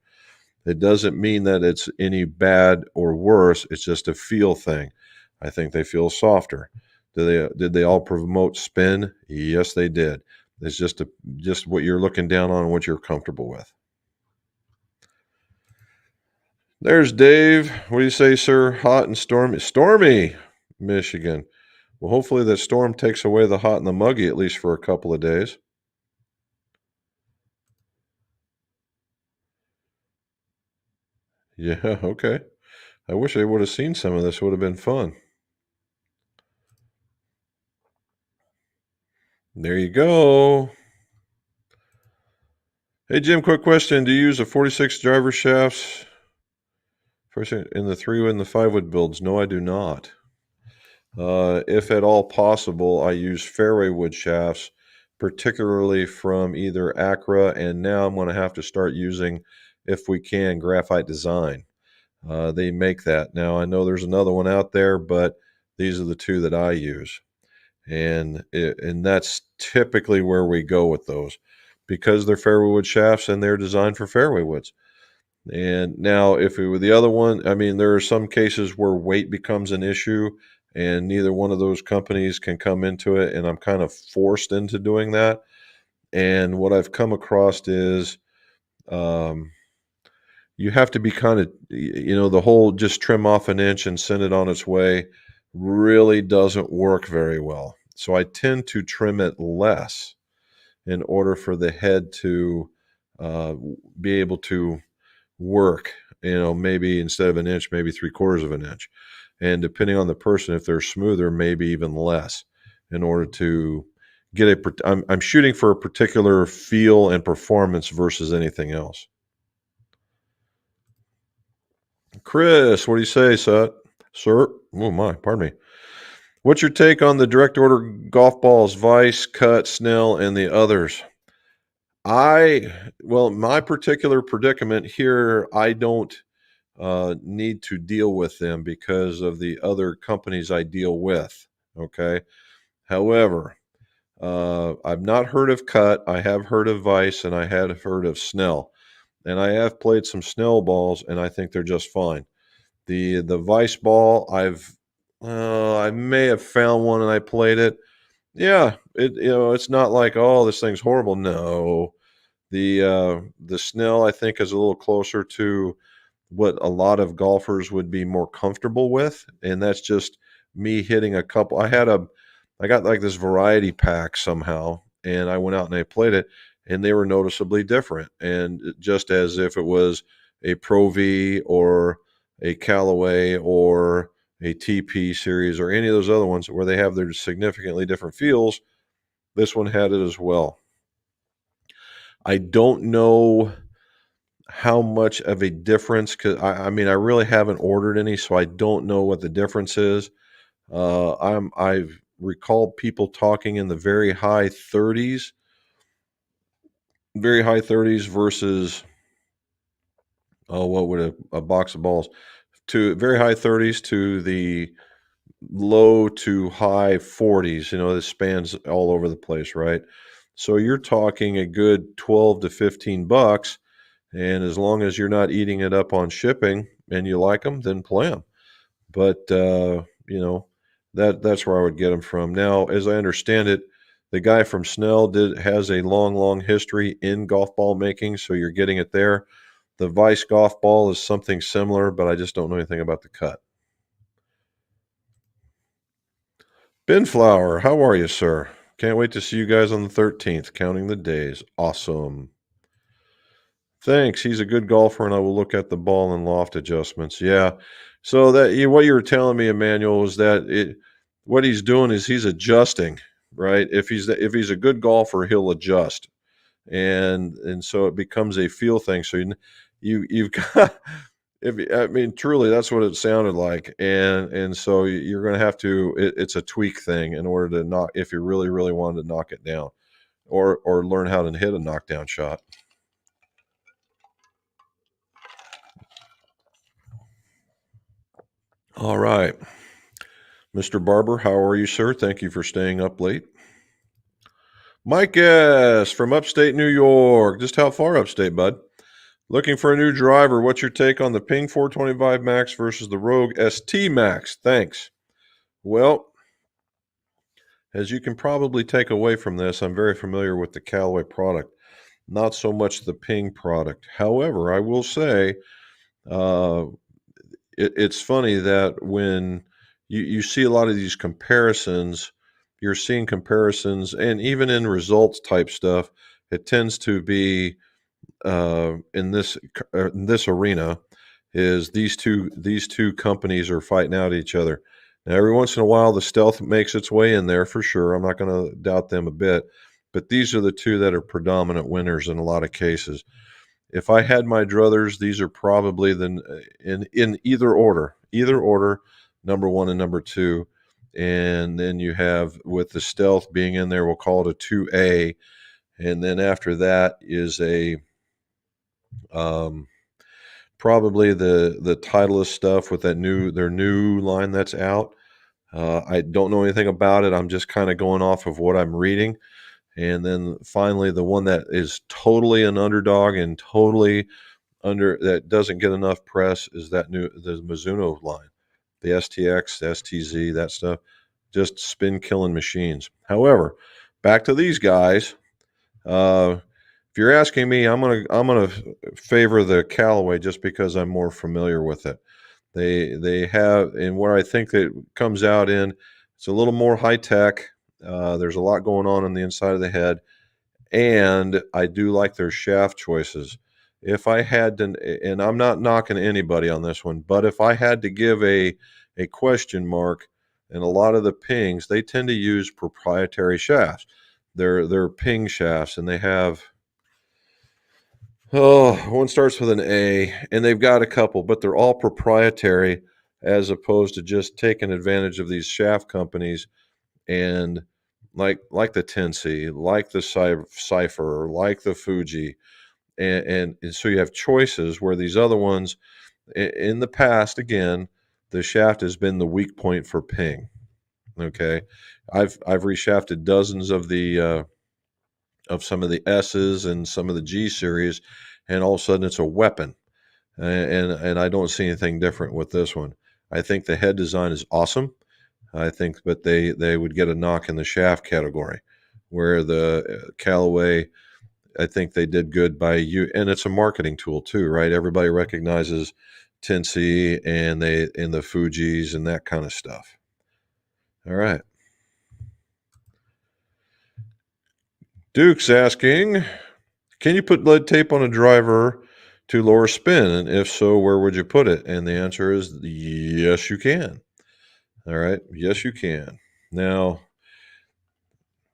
It doesn't mean that it's any bad or worse. It's just a feel thing. I think they feel softer. Did they all promote spin? Yes, they did. It's just what you're looking down on and what you're comfortable with. There's Dave. What do you say, sir? Hot and stormy. Stormy, Michigan. Well, hopefully that storm takes away the hot and the muggy, at least for a couple of days. Yeah, okay. I wish I would have seen some of this. Would have been fun. There you go. Hey, Jim, quick question. Do you use a 46 driver shafts in the 3-wood and the 5-wood builds? No, I do not. If at all possible, I use fairway wood shafts, particularly from either Acra, and now I'm going to have to start using, if we can, Graphite Design. They make that. Now, I know there's another one out there, but these are the two that I use. And that's typically where we go with those because they're fairway wood shafts and they're designed for fairway woods. And now, if it were the other one, I mean, there are some cases where weight becomes an issue, and neither one of those companies can come into it, and I'm kind of forced into doing that. And what I've come across is um, you have to be kind of, the whole just trim off an inch and send it on its way really doesn't work very well. So I tend to trim it less in order for the head to be able to work, maybe instead of an inch, maybe 3/4 of an inch. And depending on the person, if they're smoother, maybe even less in order to get I'm shooting for a particular feel and performance versus anything else. Chris, what do you say, sir? Oh my, pardon me. What's your take on the direct order golf balls, Vice, Cut, Snell, and the others? My particular predicament here, I don't need to deal with them because of the other companies I deal with. Okay. However, I've not heard of Cut. I have heard of Vice, and I have heard of Snell, and I have played some Snell balls, and I think they're just fine. The Vice ball, I may have found one and I played it. Yeah, it's not like, oh, this thing's horrible. No, the Snell I think is a little closer to what a lot of golfers would be more comfortable with, and that's just me hitting a couple. I got like this variety pack somehow, and I went out and I played it, and they were noticeably different, and just as if it was a Pro V or a Callaway or a TP series or any of those other ones where they have their significantly different feels, this one had it as well. I don't know how much of a difference, because I mean, I really haven't ordered any, so I don't know what the difference is. I've recalled people talking in the very high 30s versus, oh, what would a box of balls, to very high 30s to the low to high 40s. This spans all over the place, right? So you're talking a good 12 to 15 bucks. And as long as you're not eating it up on shipping and you like them, then play them. But, that's where I would get them from. Now, as I understand it, the guy from Snell has a long, long history in golf ball making, so you're getting it there. The Vice golf ball is something similar, but I just don't know anything about the Cut. Ben Flower, how are you, sir? Can't wait to see you guys on the 13th, counting the days. Awesome. Thanks. He's a good golfer, and I will look at the ball and loft adjustments. Yeah. So what you were telling me, Emmanuel, is that what he's doing is he's adjusting, right? If he's a good golfer, he'll adjust, and so it becomes a feel thing. So you've got. I mean, truly, that's what it sounded like, and so you're going to have to. It's a tweak thing in order to knock if you really really wanted to knock it down, or learn how to hit a knockdown shot. All right. Mr. Barber, how are you, sir? Thank you for staying up late. Mike S. from upstate New York. Just how far upstate, bud? Looking for a new driver. What's your take on the Ping 425 Max versus the Rogue ST Max? Thanks. Well, as you can probably take away from this, I'm very familiar with the Callaway product, not so much the Ping product. However, I will say uh, it's funny that when you see a lot of these comparisons, you're seeing comparisons, and even in results type stuff, it tends to be in this arena is these two companies are fighting out each other. Now, every once in a while, the Stealth makes its way in there for sure. I'm not going to doubt them a bit, but these are the two that are predominant winners in a lot of cases. If I had my druthers, these are probably in either order, number one and number two, and then you have with the Stealth being in there, we'll call it a 2A, and then after that is a um, probably the Titleist stuff with their new line that's out. I don't know anything about it. I'm just kind of going off of what I'm reading. And then finally, the one that is totally an underdog and totally that doesn't get enough press is the Mizuno line, the STX, STZ, that stuff, just spin killing machines. However, back to these guys. If you're asking me, I'm gonna favor the Callaway just because I'm more familiar with it. They have, and where I think that it comes out in, it's a little more high tech. There's a lot going on the inside of the head, and I do like their shaft choices. If I had to, and I'm not knocking anybody on this one, but if I had to give a question mark, and a lot of the Pings, they tend to use proprietary shafts. They're Ping shafts, and they have one starts with an A, and they've got a couple, but they're all proprietary, as opposed to just taking advantage of these shaft companies and like the Tensei, like the Cypher, like the Fuji, and so you have choices where these other ones in the past, again, the shaft has been the weak point for Ping. Okay, I've reshafted dozens of some of the S's and some of the G series, and all of a sudden it's a weapon. And I don't see anything different with this one. I think the head design is awesome. I think, but they would get a knock in the shaft category, where the Callaway, I think they did good by you, and it's a marketing tool too, right? Everybody recognizes Tensei and the Fujis and that kind of stuff. All right. Duke's asking, can you put lead tape on a driver to lower spin? And if so, where would you put it? And the answer is yes, you can. All right. Yes, you can. Now,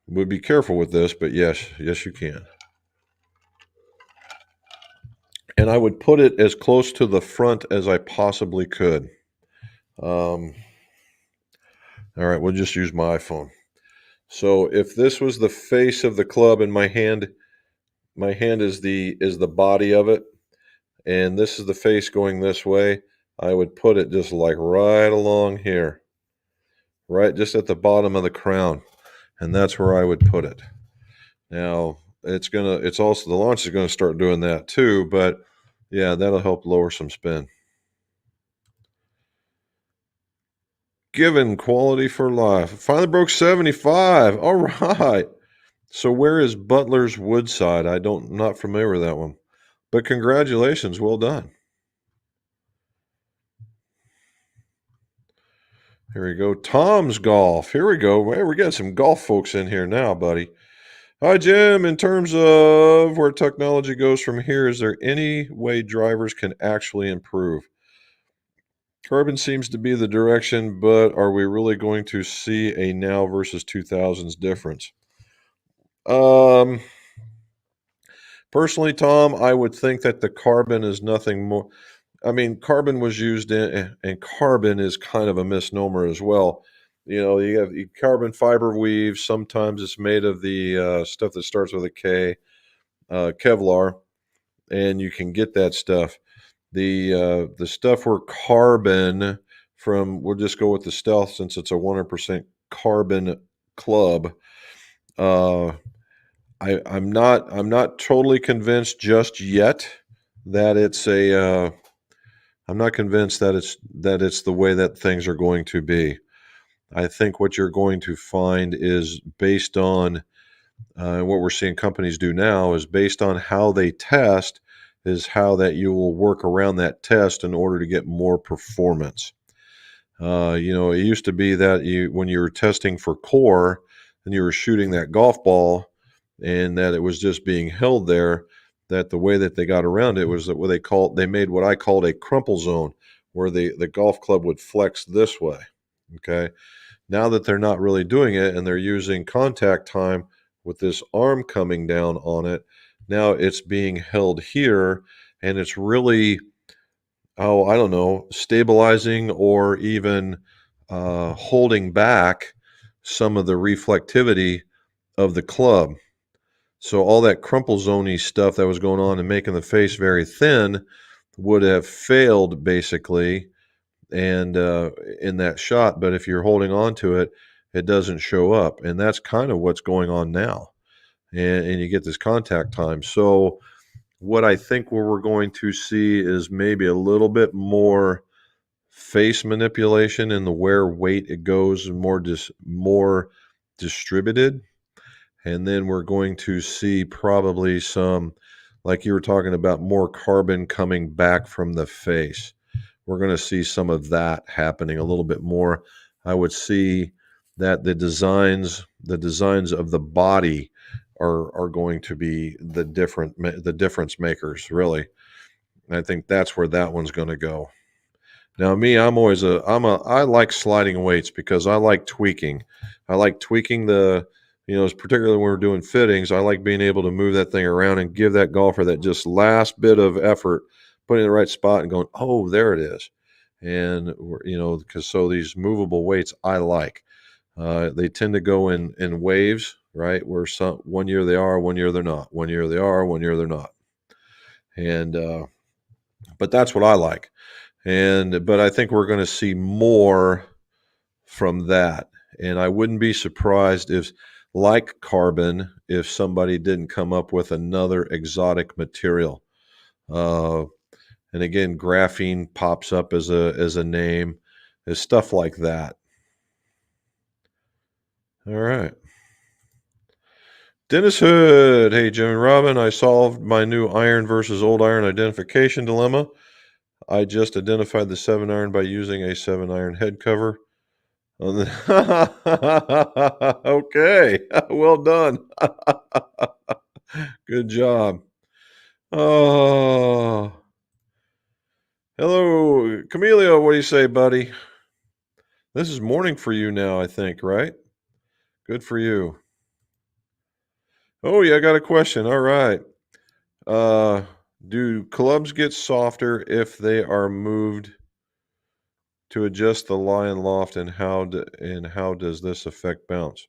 we'll be careful with this, but yes, you can. And I would put it as close to the front as I possibly could. All right, we'll just use my iPhone. So if this was the face of the club and my hand is the body of it, and this is the face going this way, I would put it just like right along here, right just at the bottom of the crown, and that's where I would put it. Now it's also the launch is gonna start doing that too, but yeah, that'll help lower some spin. Given quality for life. Finally broke 75. All right. So where is Butler's Woodside? Not familiar with that one. But congratulations, well done. Here we go. Tom's Golf. Here we go. Hey, we got some golf folks in here now, buddy. Hi, Jim. In terms of where technology goes from here, is there any way drivers can actually improve? Carbon seems to be the direction, but are we really going to see a now versus 2000s difference? Um, Personally, Tom, I would think that the carbon is nothing more. I mean, carbon was used in, and carbon is kind of a misnomer as well. You know, you have carbon fiber weaves. Sometimes it's made of the stuff that starts with a K, Kevlar, and you can get that stuff. The stuff where carbon from, we'll just go with the Stealth since it's a 100% carbon club. Uh, I'm not totally convinced just yet that it's a I'm not convinced that it's the way that things are going to be. I think what you're going to find is based on what we're seeing companies do now is based on how they test is how that you will work around that test in order to get more performance. It used to be that when you were testing for core and you were shooting that golf ball and that it was just being held there, that the way that they got around it was that they made what I called a crumple zone where the golf club would flex this way. Okay. Now that they're not really doing it and they're using contact time with this arm coming down on it, now it's being held here and it's really, I don't know, stabilizing or even holding back some of the reflectivity of the club. So all that crumple zony stuff that was going on and making the face very thin would have failed basically, and in that shot. But if you're holding on to it, it doesn't show up, and that's kind of what's going on now. And you get this contact time. So what I think what we're going to see is maybe a little bit more face manipulation in the where weight it goes and more distributed. And then we're going to see probably some, like you were talking about, more carbon coming back from the face. We're going to see some of that happening a little bit more. I would see that the designs of the body are going to be the difference makers, really. I think that's where that one's going to go. Now, me, I like sliding weights because I like tweaking. I like tweaking particularly when we're doing fittings, I like being able to move that thing around and give that golfer that just last bit of effort, putting it in the right spot and going, oh, there it is. And, because so these movable weights I like. They tend to go in waves, right? Where one year they are, one year they're not. One year they are, one year they're not. And, but that's what I like. But I think we're going to see more from that. And I wouldn't be surprised if, like carbon, if somebody didn't come up with another exotic material. Uh, and again, graphene pops up as a name, as stuff like that. All right. Dennis Hood. Hey, Jim and Robin, I solved my new iron versus old iron identification dilemma. I just identified the 7-iron by using a 7-iron head cover. Okay, well done. Good job. Oh, hello, Camellia. What do you say, buddy? This is morning for you now, I think, right? Good for you. Oh, yeah, I got a question. All right. Uh, do clubs get softer if they are moved to adjust the lie and loft, and how does this affect bounce?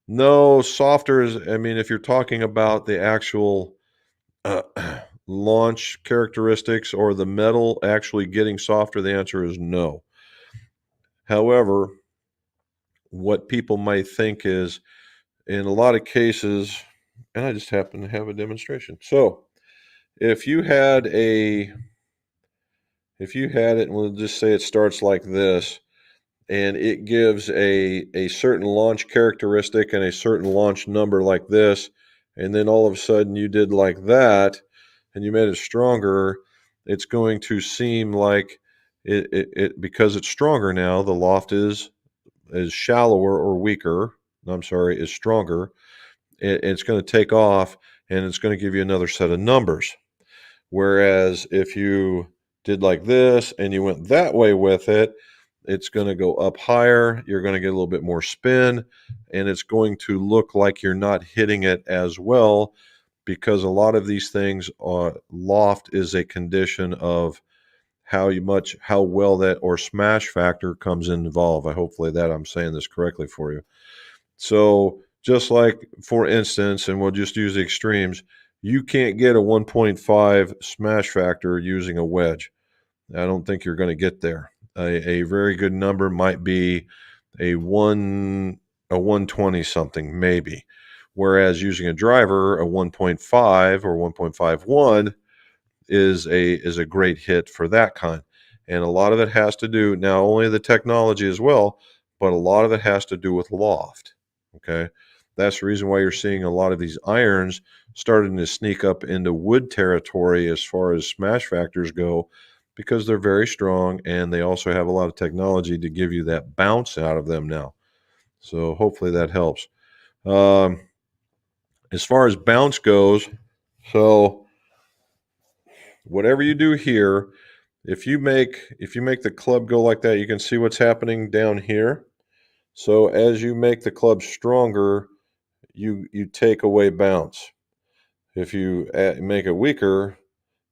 No, softer is. I mean, if you're talking about the actual uh, launch characteristics or the metal actually getting softer, the answer is no. However, what people might think is, in a lot of cases, and I just happen to have a demonstration. So, if you had a, if you had it, and we'll just say it starts like this, and it gives a certain launch characteristic and a certain launch number like this, and then all of a sudden you did like that, and you made it stronger, it's going to seem like it because it's stronger now. The loft is shallower or weaker. I'm sorry, is stronger, it's going to take off and it's going to give you another set of numbers. Whereas if you did like this and you went that way with it, it's going to go up higher. You're going to get a little bit more spin, and it's going to look like you're not hitting it as well, because a lot of these things, loft is a condition of how well that or smash factor comes involved. Hopefully that I'm saying this correctly for you. So just like, for instance, and we'll just use the extremes, you can't get a 1.5 smash factor using a wedge. I don't think you're going to get there. A very good number might be a 120 something, maybe. Whereas using a driver, a 1.5 or 1.51 is a great hit for that kind. And a lot of it has to do, now only the technology as well, but a lot of it has to do with loft. Okay. That's the reason why you're seeing a lot of these irons starting to sneak up into wood territory as far as smash factors go, because they're very strong and they also have a lot of technology to give you that bounce out of them now. So hopefully that helps. As far as bounce goes, so whatever you do here, if you make the club go like that, you can see what's happening down here. So as you make the club stronger, you take away bounce. If you make it weaker,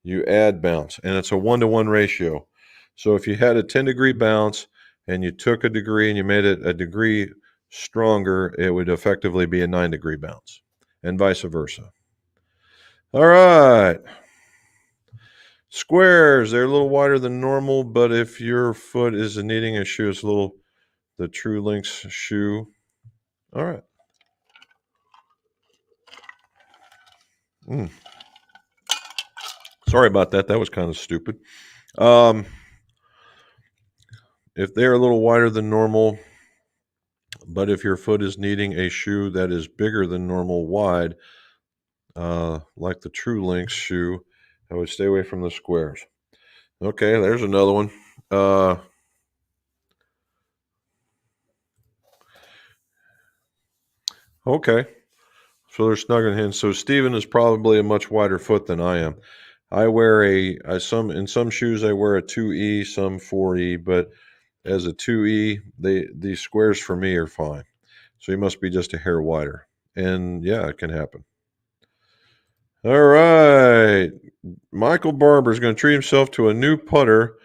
you add bounce, and it's a 1-to-1 ratio. So if you had a 10-degree bounce and you took a degree and you made it a degree stronger, it would effectively be a 9-degree bounce, and vice versa. All right. Squares, they're a little wider than normal, but if your foot is needing a shoe, it's the True Links shoe. All right. Sorry about that. That was kind of stupid. If they're a little wider than normal, but if your foot is needing a shoe that is bigger than normal wide, like the True Links shoe, I would stay away from the squares. Okay, there's another one. Okay, so they're snuggling in. So Steven is probably a much wider foot than I am. I wear in some shoes I wear a 2E, some 4E, but as a 2E, these squares for me are fine. So you must be just a hair wider. And yeah, it can happen. All right. Michael Barber is going to treat himself to a new putter.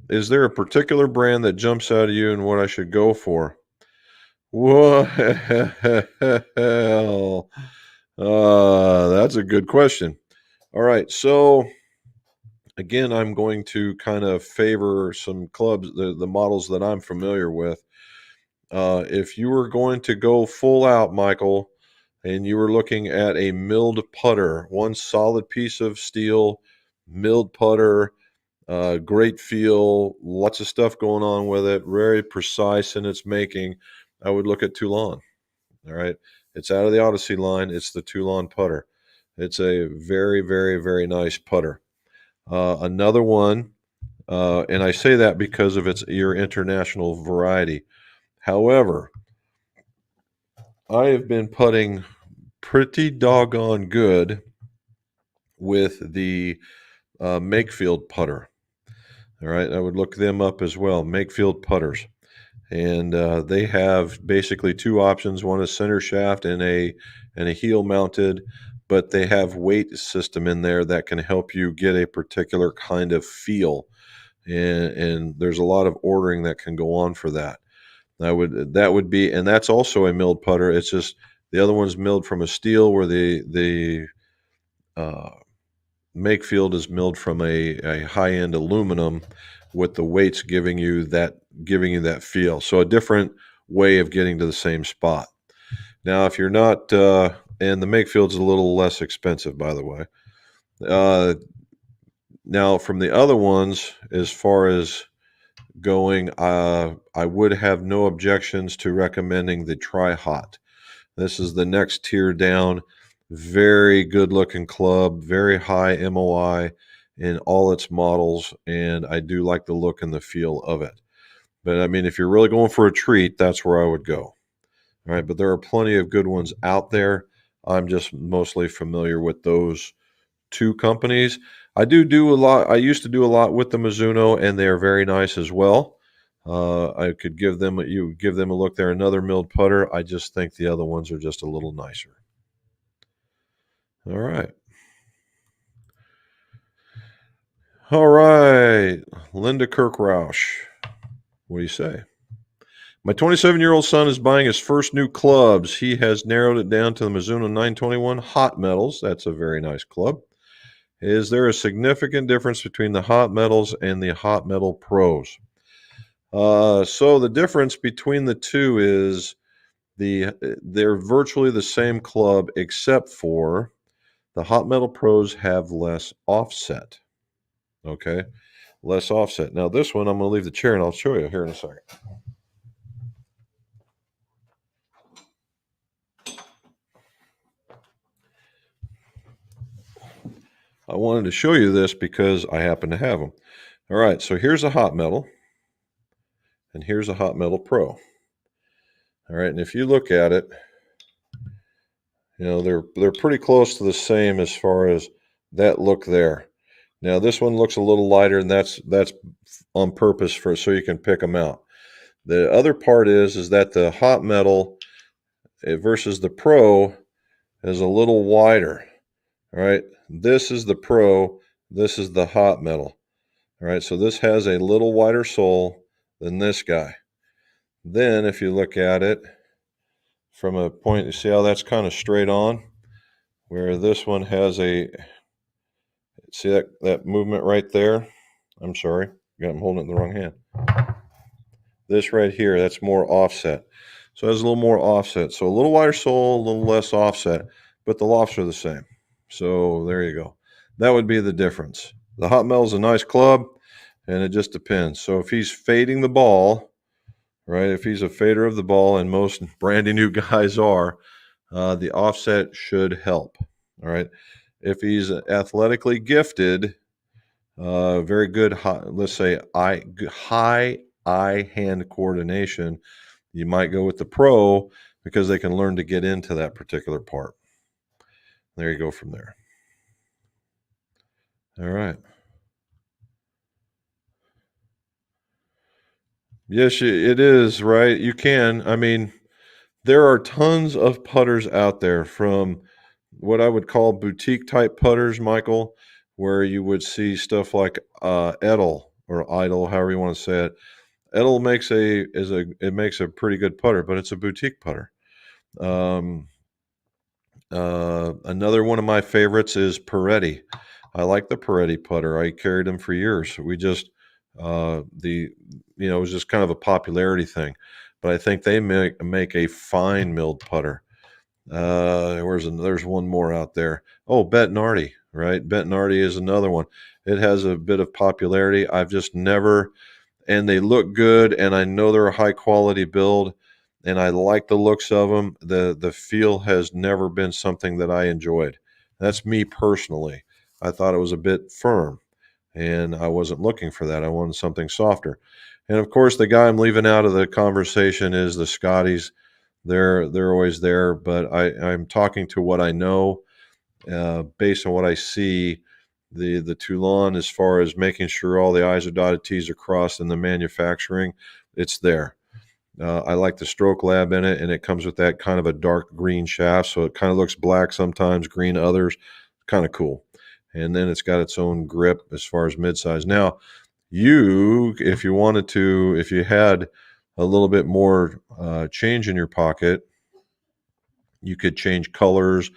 Is there a particular brand that jumps out at you and what I should go for? Well, that's a good question. All right. So again, I'm going to kind of favor some clubs, the models that I'm familiar with. If you were going to go full out, Michael, and you were looking at a milled putter, one solid piece of steel, milled putter, great feel, lots of stuff going on with it, very precise in its making, I would look at Toulon. All right. It's out of the Odyssey line. It's the Toulon putter. It's a very, very, very nice putter. Another one, and I say that because of your international variety. However, I have been putting pretty doggone good with the Makefield putter. All right, I would look them up as well, Makefield putters. And they have basically two options. One is center shaft and a heel mounted, but they have weight system in there that can help you get a particular kind of feel. And there's a lot of ordering that can go on for that. That would be, and that's also a milled putter. It's just the other one's milled from a steel, where the Makefield is milled from a high-end aluminum, with the weights giving you that feel. So a different way of getting to the same spot. Now, if you're not, and the Makefield's a little less expensive, by the way. Now, from the other ones, as far as going, I would have no objections to recommending the Tri-Hot. This is the next tier down. Very good looking club, very high MOI in all its models, and I do like the look and the feel of it. But I mean, if you're really going for a treat, that's where I would go. All right, but there are plenty of good ones out there. I'm just mostly familiar with those two companies. I do a lot. I used to do a lot with the Mizuno, and they are very nice as well. I could give them you give them a look. They're another milled putter. I just think the other ones are just a little nicer. All right. All right. Linda Kirkrausch. What do you say? My 27-year-old son is buying his first new clubs. He has narrowed it down to the Mizuno 921 Hot Metals. That's a very nice club. Is there a significant difference between the Hot Metals and the Hot Metal Pros? So the difference between the two is they're virtually the same club, except for the Hot Metal Pros have less offset. Okay, less offset. Now this one, I'm going to leave the chair and I'll show you here in a second. I wanted to show you this because I happen to have them. All right, so here's a Hot Metal, and here's a Hot Metal Pro. All right, and if you look at it, you know they're pretty close to the same as far as that look there. Now this one looks a little lighter, and that's on purpose for so you can pick them out. The other part is that the Hot Metal versus the Pro is a little wider. All right, this is the Pro, this is the Hot Metal. All right, so this has a little wider sole than this guy. Then if you look at it from a point, you see how that's kind of straight on, where this one has a, see that movement right there? I'm sorry, I'm holding it in the wrong hand. This right here, that's more offset. So it has a little more offset. So a little wider sole, a little less offset, but the lofts are the same. So there you go. That would be the difference. The Hot Metal is a nice club, and it just depends. So if he's fading the ball, right, if he's a fader of the ball, and most brandy new guys are, the offset should help. All right. If he's athletically gifted, very good, let's say high eye-hand coordination, you might go with the Pro because they can learn to get into that particular part. There you go from there. All right. Yes, it is, right? You can. I mean, there are tons of putters out there, from what I would call boutique type putters, Michael, where you would see stuff like Edel or Idle, however you want to say it. Edel makes a pretty good putter, but it's a boutique putter. Another one of my favorites is Peretti. I like the Peretti putter. I carried them for years. We just it was just kind of a popularity thing, but I think they make a fine milled putter. There's one more out there. Oh, Bettinardi, right? Bettinardi is another one. It has a bit of popularity. I've just never, and they look good, and I know they're a high quality build, and I like the looks of them. The feel has never been something that I enjoyed. That's me personally. I thought it was a bit firm, and I wasn't looking for that. I wanted something softer. And of course, the guy I'm leaving out of the conversation is the Scotties. They're always there, but I'm talking to what I know, based on what I see. The Toulon, as far as making sure all the I's are dotted, T's are crossed, and the manufacturing, it's there. I like the Stroke Lab in it, and it comes with that kind of a dark green shaft, so it kind of looks black sometimes, green others. Kind of cool. And then it's got its own grip as far as midsize. Now, if you wanted to, if you had a little bit more change in your pocket, you could change colors,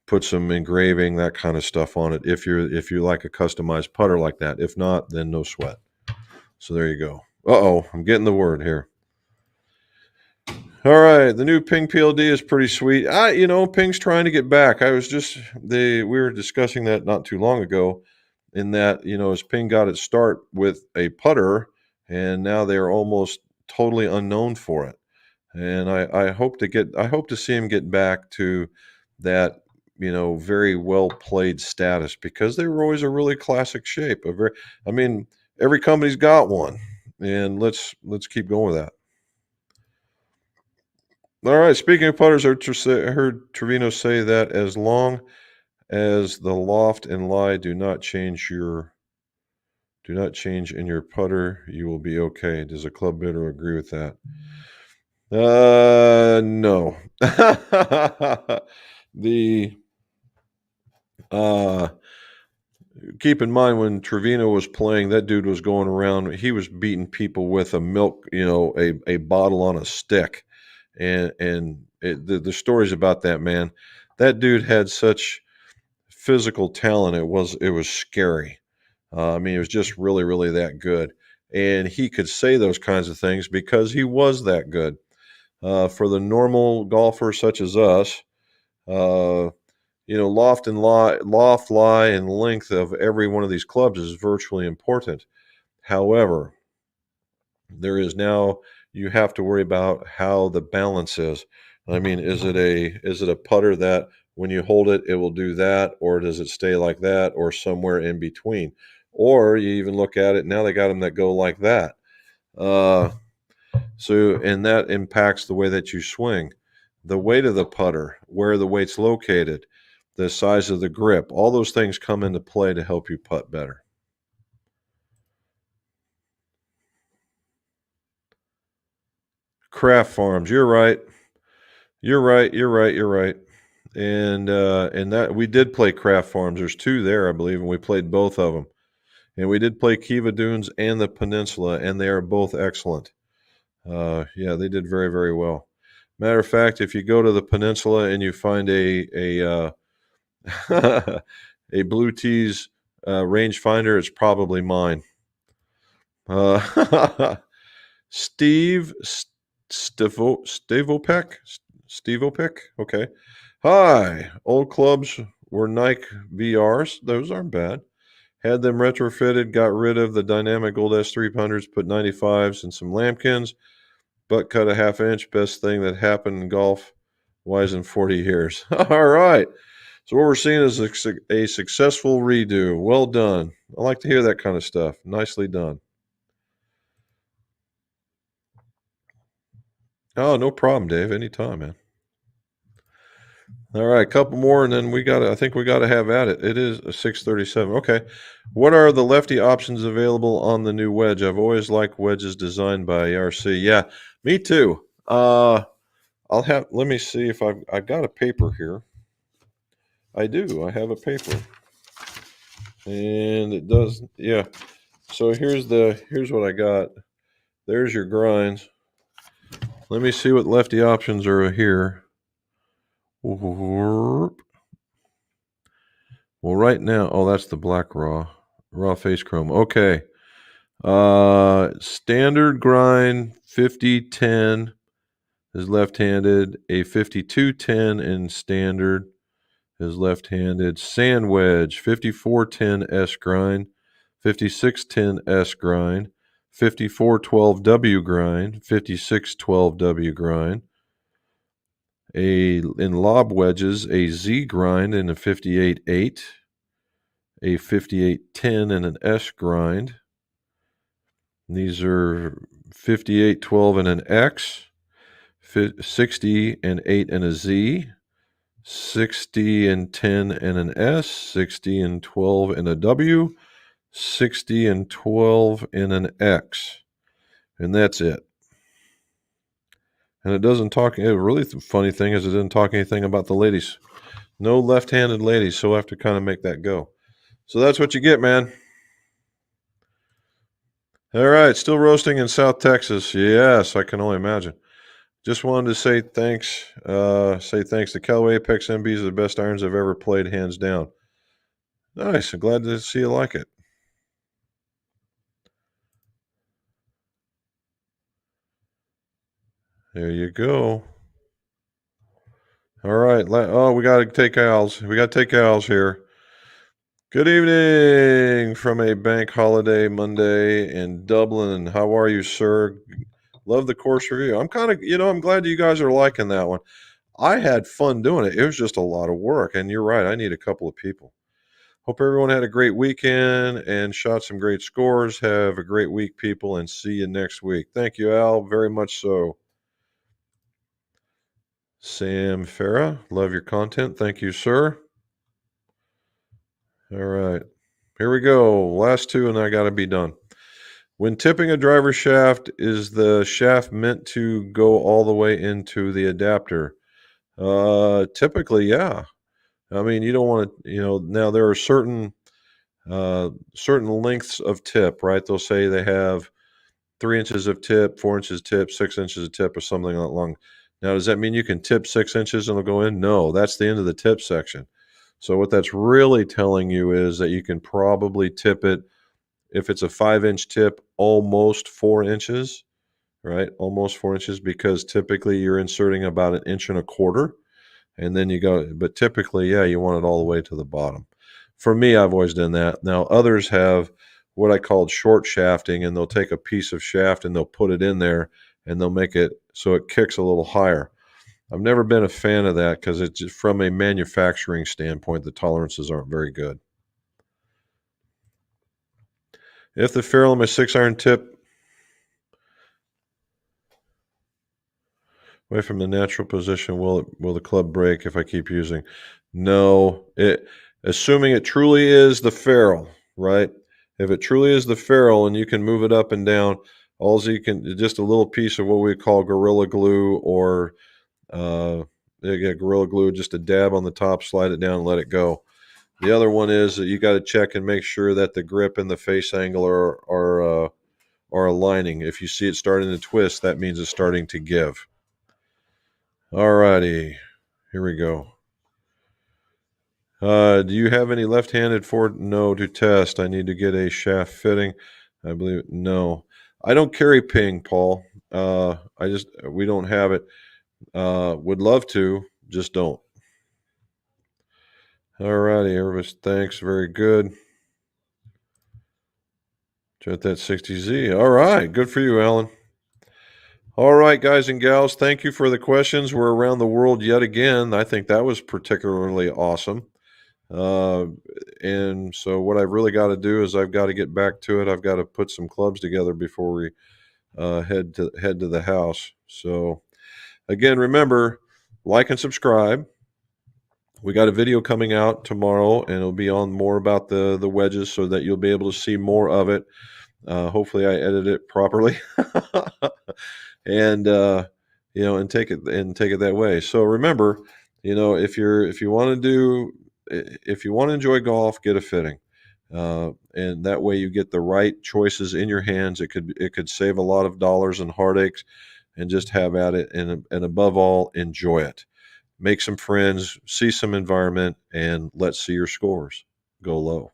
put some engraving, that kind of stuff on it, if you like a customized putter like that. If not, then no sweat. So there you go. I'm getting the word here. All right, the new Ping PLD is pretty sweet. Ping's trying to get back. We were discussing that not too long ago, in that, as Ping got its start with a putter, and now they are almost totally unknown for it. And I hope to see him get back to that, very well played status, because they were always a really classic shape. Every company's got one, and let's keep going with that. All right. Speaking of putters, I heard Trevino say that as long as the loft and lie do not change in your putter, you will be okay. Does a club bidder agree with that? No. the uh Keep in mind when Trevino was playing, that dude was going around. He was beating people with a milk, a bottle on a stick, the stories about that man. That dude had such physical talent. It was scary. I mean, it was just really, really that good, and he could say those kinds of things because he was that good. For the normal golfer such as us, uh, loft, lie, and length of every one of these clubs is virtually important. However, there is now you have to worry about how the balance is. I mean, is it a putter that when you hold it, it will do that, or does it stay like that, or somewhere in between? Or you even look at it now; they got them that go like that. Uh, and that impacts the way that you swing, the weight of the putter, where the weight's located, the size of the grip. All those things come into play to help you putt better. Craft farms, you're right. You're right. You're right. You're right. And that we did play craft farms. There's two there, I believe, and we played both of them. And we did play Kiva Dunes and the Peninsula, and they are both excellent. Yeah, they did very, very well. Matter of fact, if you go to the Peninsula and you find a Blue Tees rangefinder, it's probably mine. Steve Stavopek? Stevopek? Okay. Hi. Old clubs were Nike VRs. Those aren't bad. Had them retrofitted, got rid of the dynamic gold S300s, put 95s and some lambkins, butt cut a half inch. Best thing that happened in golf wise in 40 years. All right. So what we're seeing is a successful redo. Well done. I like to hear that kind of stuff. Nicely done. Oh, no problem, Dave. Anytime, man. All right, a couple more, and then I think we got to have at it. It is a 6:37. Okay. What are the lefty options available on the new wedge? I've always liked wedges designed by RC. Yeah, me too. Let me see if I've got a paper here. I do. I have a paper. And it does, yeah. So here's what I got. There's your grinds. Let me see what lefty options are here. Well, right now, that's the black raw face chrome. Okay. Standard grind 50-10 is left-handed. A 52-10 in standard is left-handed. Sand wedge 54-10 S grind, 56-10 S grind, 54-12 W grind, 56-12 W grind. In lob wedges, a Z grind and a 58-8, a 58-10 and an S grind. These are 58-12 and an X, 60 and 8 and a Z, 60 and 10 and an S, 60 and 12 and a W, 60 and 12 and an X. And that's it. And it doesn't talk, a really funny thing is it didn't talk anything about the ladies. No left-handed ladies, so we'll have to kind of make that go. So that's what you get, man. All right, still roasting in South Texas. Yes, I can only imagine. Just wanted to say thanks. Say thanks to Callaway Apex MBs, are the best irons I've ever played, hands down. Nice. I'm glad to see you like it. There you go. All right. We got to take Al's. We got to take Al's here. Good evening from a bank holiday Monday in Dublin. How are you, sir? Love the course review. I'm glad you guys are liking that one. I had fun doing it. It was just a lot of work. And you're right. I need a couple of people. Hope everyone had a great weekend and shot some great scores. Have a great week, people, and see you next week. Thank you, Al, very much so. Sam Farah, love your content. Thank you, sir. All right, here we go. Last two, and I got to be done. When tipping a driver shaft, is the shaft meant to go all the way into the adapter? Typically, yeah. I mean, you don't want to, now there are certain lengths of tip, right? They'll say they have 3 inches of tip, 4 inches tip, 6 inches of tip, or something that long. Now, does that mean you can tip 6 inches and it'll go in? No, that's the end of the tip section. So what that's really telling you is that you can probably tip it, if it's a 5-inch tip, almost 4 inches, right? Almost 4 inches, because typically you're inserting about 1.25 inches, and then you go, but typically, yeah, you want it all the way to the bottom. For me, I've always done that. Now, others have what I called short shafting, and they'll take a piece of shaft and they'll put it in there and they'll make it so it kicks a little higher. I've never been a fan of that because it's just, from a manufacturing standpoint, the tolerances aren't very good. If the ferrule in my 6-iron tip away from the natural position, will the club break if I keep using? No, assuming it truly is the ferrule, right? If it truly is the ferrule and you can move it up and down, all you can, just a little piece of what we call Gorilla Glue, or Gorilla Glue, just a dab on the top, slide it down, and let it go. The other one is that you got to check and make sure that the grip and the face angle are aligning. If you see it starting to twist, that means it's starting to give. All righty, here we go. Do you have any left-handed Ford? No, to test. I need to get a shaft fitting. I believe no. I don't carry ping, Paul. We don't have it. Would love to, just don't. All righty, everybody. Thanks. Very good. Jet that 60Z. All right, good for you, Alan. All right, guys and gals, thank you for the questions. We're around the world yet again. I think that was particularly awesome. And so what I've really got to do is I've got to get back to it. I've got to put some clubs together before we head to the house. So again, remember, like and subscribe. We got a video coming out tomorrow, and it'll be on more about the wedges, so that you'll be able to see more of it. Hopefully I edit it properly. And and take it that way. So remember, if you want to enjoy golf, get a fitting, and that way you get the right choices in your hands. It could save a lot of dollars and heartaches, and just have at it, and above all, enjoy it. Make some friends, see some environment, and let's see your scores go low.